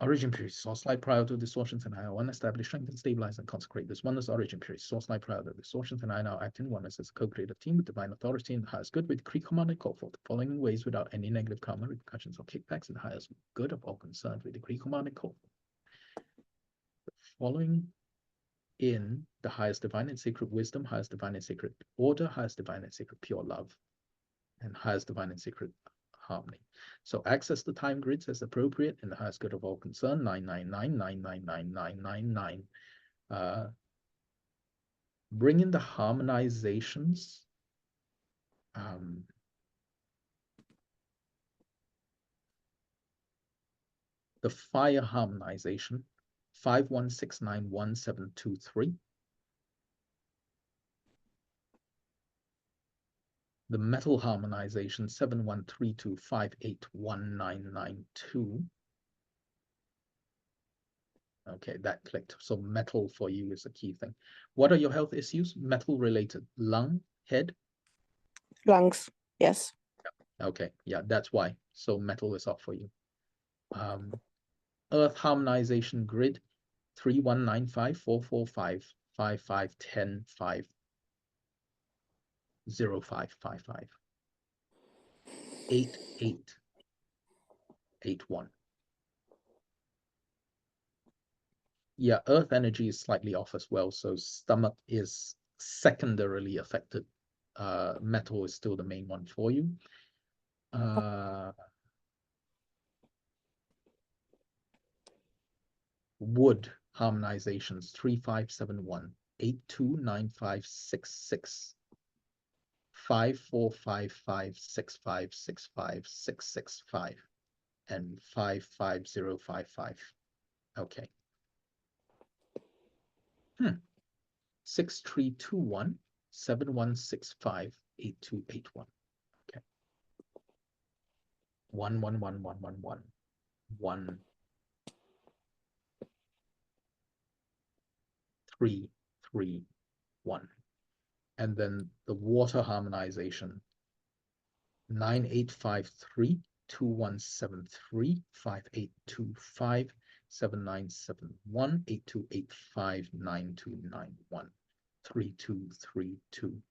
origin period, source light prior to distortions, and I one establish, strengthen, stabilize, and consecrate this oneness origin period, source light prior to distortions, and I now act in oneness as a co-creative team with divine authority in the highest good, with decree, command, and call forth the following ways without any negative karma, repercussions, or kickbacks, in the highest good of all concerned, with decree, command, and call forth the following in the highest divine and sacred wisdom, highest divine and sacred order, highest divine and sacred pure love, and highest divine and sacred harmony. So access the time grids as appropriate in the highest good of all concerned. 999999999. Bring in the harmonizations. The fire harmonization 51691723. The metal harmonization 7132581992. Okay, that clicked. So metal for you is a key thing. What are your health issues? Metal related. Lung, head? Lungs, yes. Okay, yeah, that's why. So metal is off for you. Earth harmonization grid 3195 445 5510 50555 8881. Yeah, earth energy is slightly off as well, so stomach is secondarily affected. Metal is still the main one for you. Wood harmonizations 3571 829566 54556565 and 55055. Okay. 6321 7165 8281. Okay. 111111 1 3 3 1. And then the water harmonization 9853 2173 5825 7971 8285 9291 3232.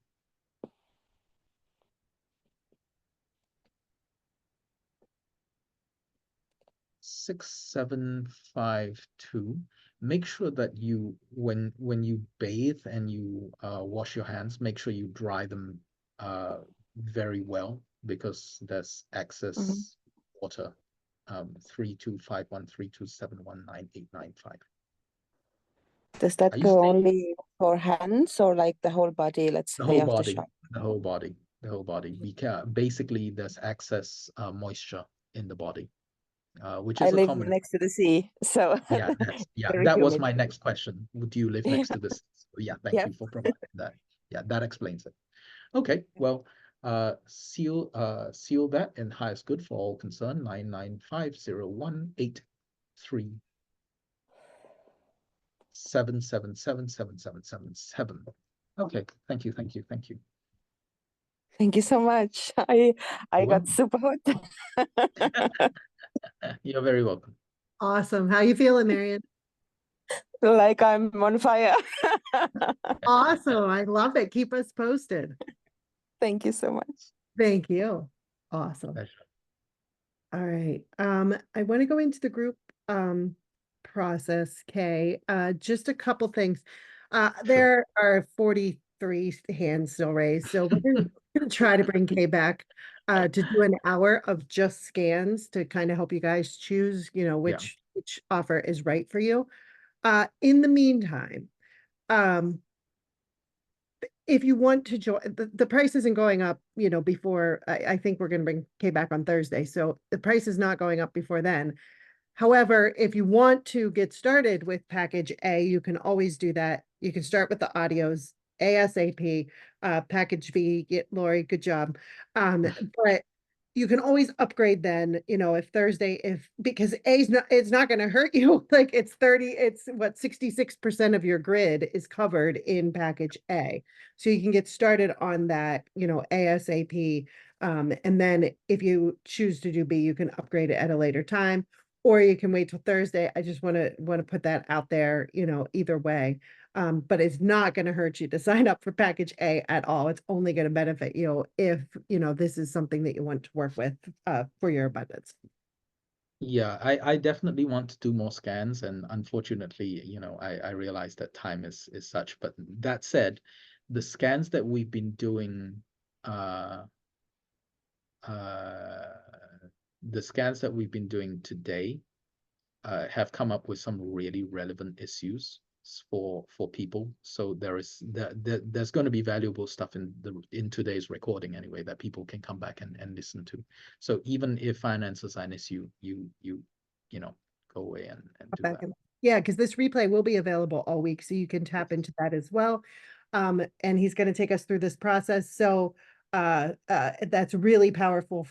6752. Make sure that you, when you bathe and you wash your hands, make sure you dry them very well, because there's excess water. 325132719895. Does that go only for hands or like the whole body? Let's say after shower. The whole body. The whole body. Basically, there's excess moisture in the body. Which is I live next to the sea, so yeah, that was my next question. Would you live next to the sea? So yeah, thank you for providing that. Yeah, that explains it. Okay, well, seal that in highest good for all concerned. 9950183 7777777. Okay, thank you. Thank you so much. I got super hot. You're very welcome. Awesome. How you feeling, Marion? Like I'm on fire. Awesome. I love it. Keep us posted. Thank you so much. Thank you. Awesome. Pleasure. All right. I want to go into the group process, Kay. Just a couple things. There are 43 hands still raised, so we're going to try to bring Kay back to do an hour of just scans to kind of help you guys choose, which offer is right for you. In the meantime, if you want to join, the price isn't going up, before, I think we're going to bring Kay back on Thursday. So the price is not going up before then. However, if you want to get started with package A, you can always do that. You can start with the audios ASAP, package B, Lori, good job. But you can always upgrade then, if Thursday, because it's not going to hurt you. Like it's 66% of your grid is covered in package A. So you can get started on that, ASAP. And then if you choose to do B, you can upgrade it at a later time, or you can wait till Thursday. I just want to put that out there, either way. But it's not going to hurt you to sign up for package A at all. It's only going to benefit you if, this is something that you want to work with for your abundance. Yeah, I definitely want to do more scans, and unfortunately, I realize that time is such. But that said, the scans that we've been doing, today have come up with some really relevant issues for people. So there's going to be valuable stuff in today's recording anyway that people can come back and listen to. So even if finances are an issue, you go away and do that. Yeah, because this replay will be available all week, so you can tap into that as well. And he's going to take us through this process. So that's really powerful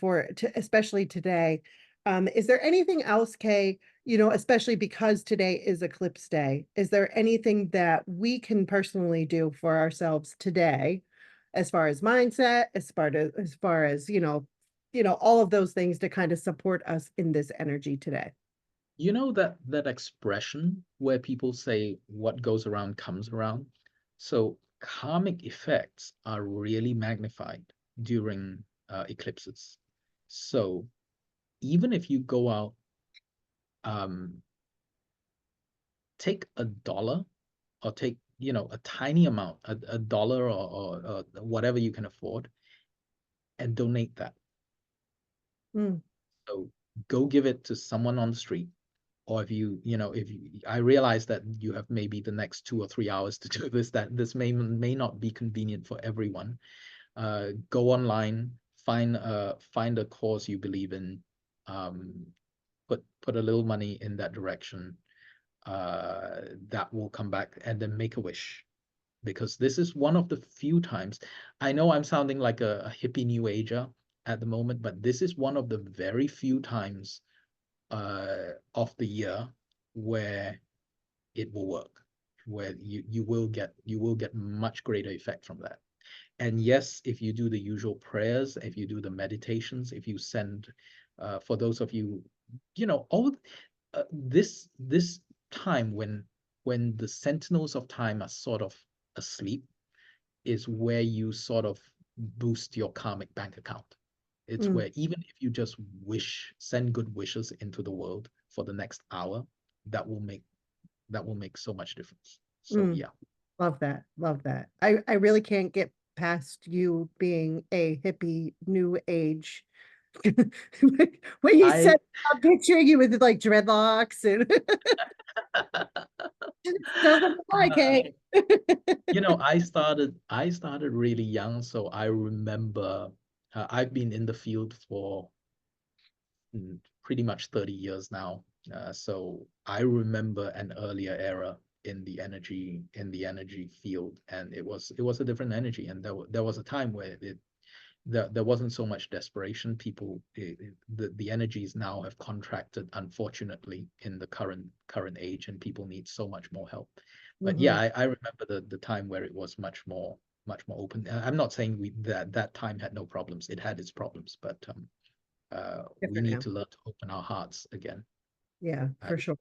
especially today. Is there anything else, Kaye, you know, especially because today is eclipse day, is there anything that we can personally do for ourselves today, as far as mindset, as far as, all of those things to kind of support us in this energy today? You know that expression where people say what goes around comes around? So karmic effects are really magnified during eclipses. So even if you go out, take $1 or take, a tiny amount, a dollar or whatever you can afford, and donate that. Mm. So go give it to someone on the street. Or I realize that you have maybe the next 2 or 3 hours to do this, that this may not be convenient for everyone. Go online, find a cause you believe in, put a little money in that direction, that will come back, and then make a wish. Because this is one of the few times, I know I'm sounding like a hippie new ager at the moment, but this is one of the very few times of the year where it will work, where you will get much greater effect from that. And yes, if you do the usual prayers, if you do the meditations, if you send, for those of you, all this time when the Sentinels of Time are sort of asleep, is where you sort of boost your karmic bank account. It's where even if you just send good wishes into the world for the next hour, that will make so much difference. So yeah. Love that. Love that. I really can't get past you being a hippie new age. When you said, I'm picturing you with like dreadlocks and doesn't like it. I started really young, so I remember I've been in the field for pretty much 30 years now. So I remember an earlier era in the energy field, and it was a different energy, and there was a time where there wasn't so much desperation. People, the energies now have contracted, unfortunately, in the current age, and people need so much more help. But yeah, I remember the time where it was much more open. I'm not saying that time had no problems. It had its problems, but we need to learn to open our hearts again. Yeah, for sure.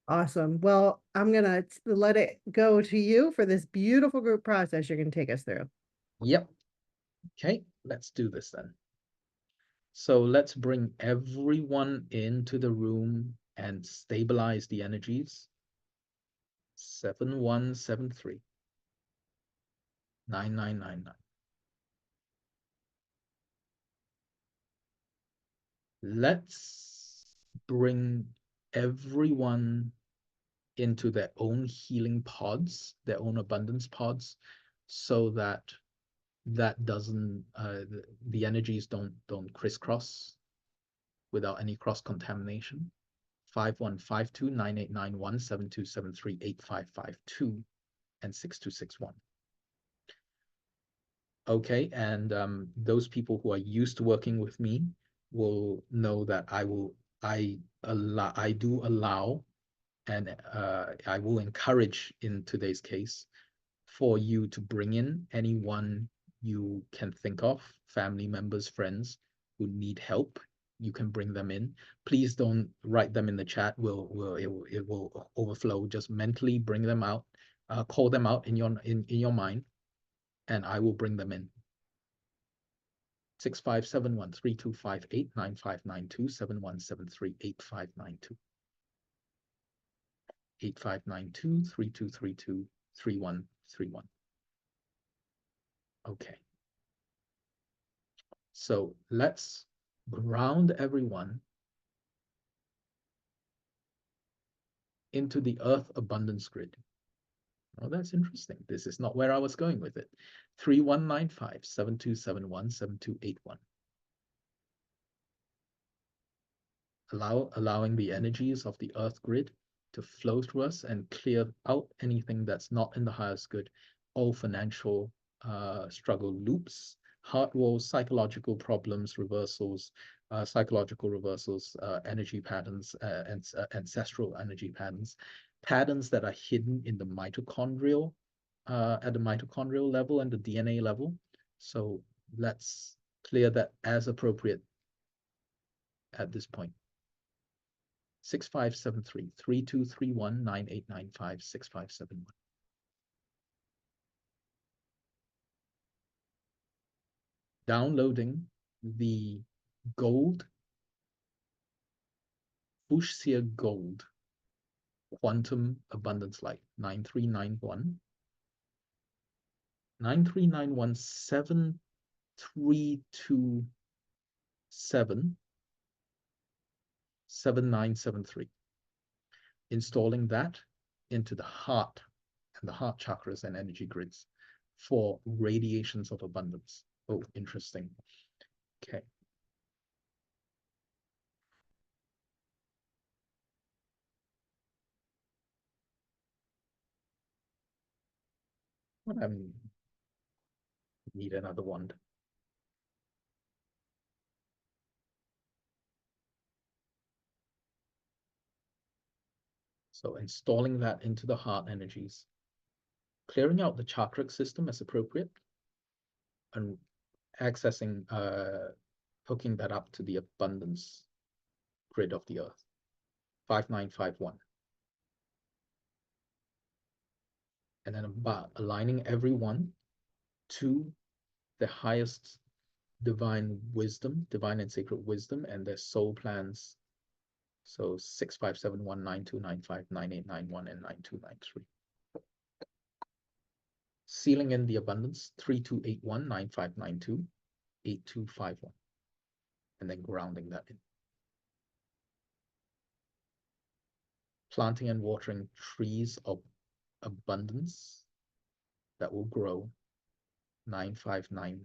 Awesome. Well, I'm gonna let it go to you for this beautiful group process you're gonna take us through. Yep. Okay, let's do this then. So let's bring everyone into the room and stabilize the energies. 7173 9999. Let's bring everyone into their own healing pods, their own abundance pods, so that doesn't the energies don't crisscross without any cross contamination. 5152-9891-7273-8552 and 6261. Okay, and those people who are used to working with me will know that I do allow, and I will encourage, in today's case, for you to bring in anyone you can think of, family members, friends who need help. You can bring them in. Please don't write them in the chat. It will overflow. Just mentally bring them out, call them out in your mind, and I will bring them in. 6571-3258-9592-7173-8592. 8592-3232-3131. Okay. So let's ground everyone into the Earth abundance grid. Oh, that's interesting. This is not where I was going with it. 3195-7271-7281. Allowing the energies of the Earth grid to flow through us and clear out anything that's not in the highest good. All financial struggle loops, heart walls, psychological problems, reversals, psychological reversals, energy patterns, and ancestral energy patterns, patterns that are hidden in the mitochondrial, at the mitochondrial level and the DNA level. So let's clear that as appropriate at this point. 6573-3231-9895-6571. Downloading the gold, Bushseer Gold Quantum Abundance Light 9391 7327 7973. Installing that into the heart and the heart chakras and energy grids for radiations of abundance. Oh, interesting. Okay. I need another wand. So installing that into the heart energies, clearing out the chakra system as appropriate, and accessing, hooking that up to the abundance grid of the earth. 5951. And then aligning everyone to the highest divine wisdom, divine and sacred wisdom, and their soul plans. So 6571-9295-9891 and 9293. Sealing in the abundance 3281-9592-8251. And then grounding that in. Planting and watering trees of abundance that will grow. 959-9591.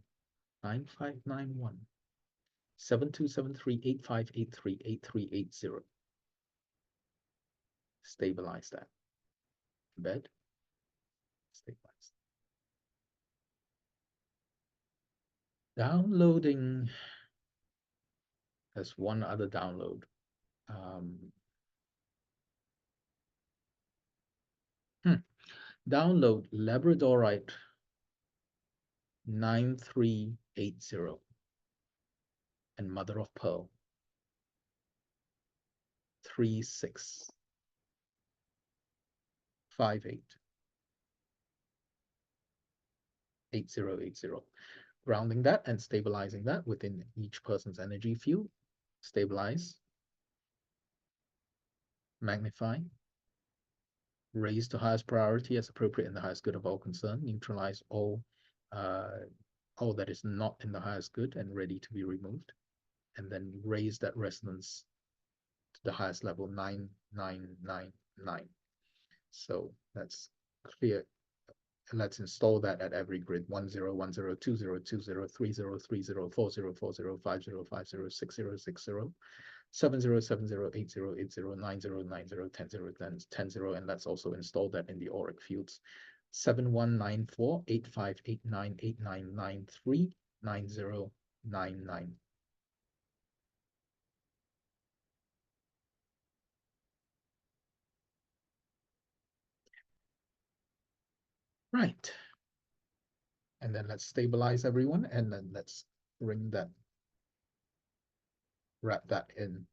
7273-8583-8380. Stabilize that. Bed. Stabilize. Downloading. There's one other download. Download Labradorite 9380 and Mother of Pearl 3658 8080. Grounding that and stabilizing that within each person's energy field. Stabilize, magnify, raise to highest priority as appropriate in the highest good of all concerned, neutralize all that is not in the highest good and ready to be removed, and then raise that resonance to the highest level, 9999. So that's clear. And let's install that at every grid: 10, 10, 20, 20, 30, 30, 40, 40, 50, 50, 60, 60, 70, 70, 80, 80, 90, 90, 10, 10, 0, and let's also install that in the auric fields. 7194-8589-8993-9099. Right. And then let's stabilize everyone, and then let's bring that, wrap that in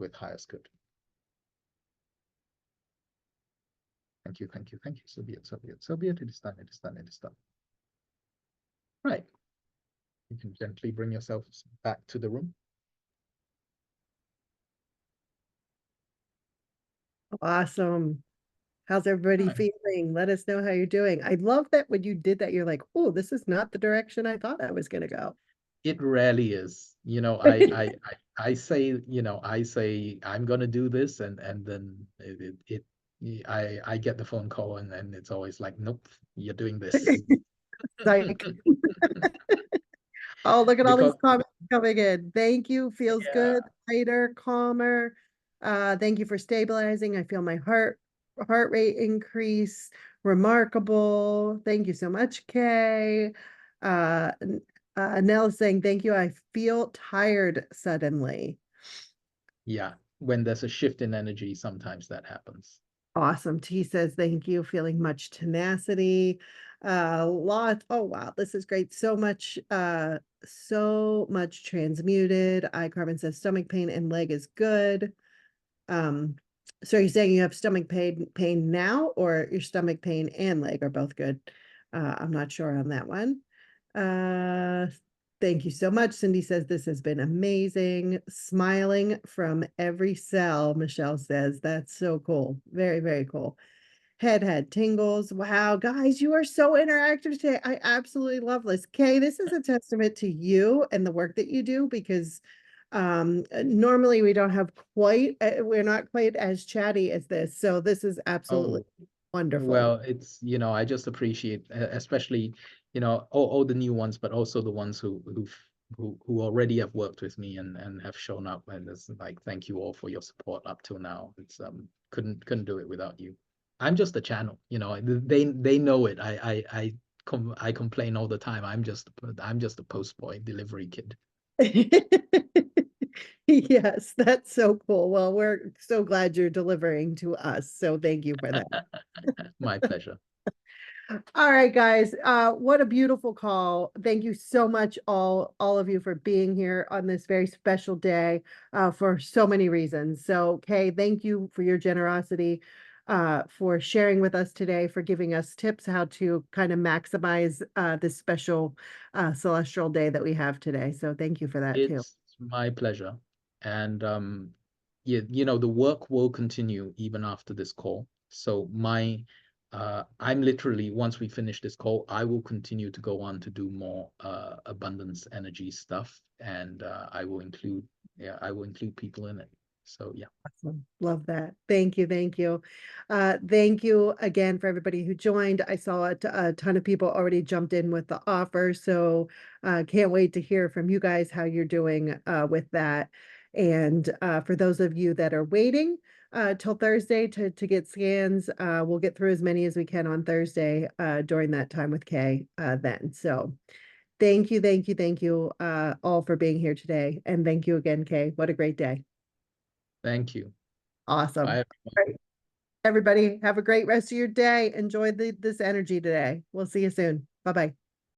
with highest good. Thank you, thank you, thank you. So be it, so be it, so be it. It is done, it is done, it is done. Right. You can gently bring yourself back to the room. Awesome. How's everybody feeling? Let us know how you're doing. I love that when you did that, you're like, oh, this is not the direction I thought I was going to go. It rarely is. You know, I say, you know, I say I'm going to do this, and then I get the phone call, and it's always like, nope, you're doing this. Like, oh, look at all these comments coming in. Thank you. Feels good, lighter, calmer. Thank you for stabilizing. I feel my heart rate increase. Remarkable. Thank you so much, Kaye. Nell is saying, thank you. I feel tired suddenly. Yeah, when there's a shift in energy, sometimes that happens. Awesome. T says, thank you. Feeling much tenacity. Oh wow, this is great. So much transmuted. Carmen says stomach pain and leg is good. So you're saying you have stomach pain now, or your stomach pain and leg are both good? I'm not sure on that one. Thank you so much. Cindy says this has been amazing. Smiling from every cell, Michelle says. That's so cool. Very, very cool. Head tingles. Wow, guys, you are so interactive today. I absolutely love this. Kaye, this is a testament to you and the work that you do, because normally we don't have quite, we're not quite as chatty as this. So this is absolutely wonderful. Well, it's, I just appreciate, especially, all the new ones, but also the ones who already have worked with me and have shown up. And it's like, thank you all for your support up till now. It's couldn't do it without you. I'm just a channel, they know it. I complain all the time. I'm just a post boy, delivery kid. Yes, that's so cool. Well, we're so glad you're delivering to us. So thank you for that. My pleasure. All right, guys. What a beautiful call. Thank you so much, all of you, for being here on this very special day, for so many reasons. So, Kaye, thank you for your generosity, for sharing with us today, for giving us tips how to kind of maximize this special celestial day that we have today. So thank you for that too. It's my pleasure. And yeah, the work will continue even after this call. So I'm literally, once we finish this call, I will continue to go on to do more abundance energy stuff, and I will include people in it. So yeah. Awesome. Love that. Thank you. Thank you. Thank you again for everybody who joined. I saw a ton of people already jumped in with the offer. So can't wait to hear from you guys how you're doing with that. And for those of you that are waiting till Thursday to get scans, we'll get through as many as we can on Thursday during that time with Kaye then. So thank you, thank you, thank you all for being here today. And thank you again, Kaye. What a great day. Thank you. Awesome. Bye, Right. Everybody have a great rest of your day. Enjoy this energy today. We'll see you soon. Bye-bye.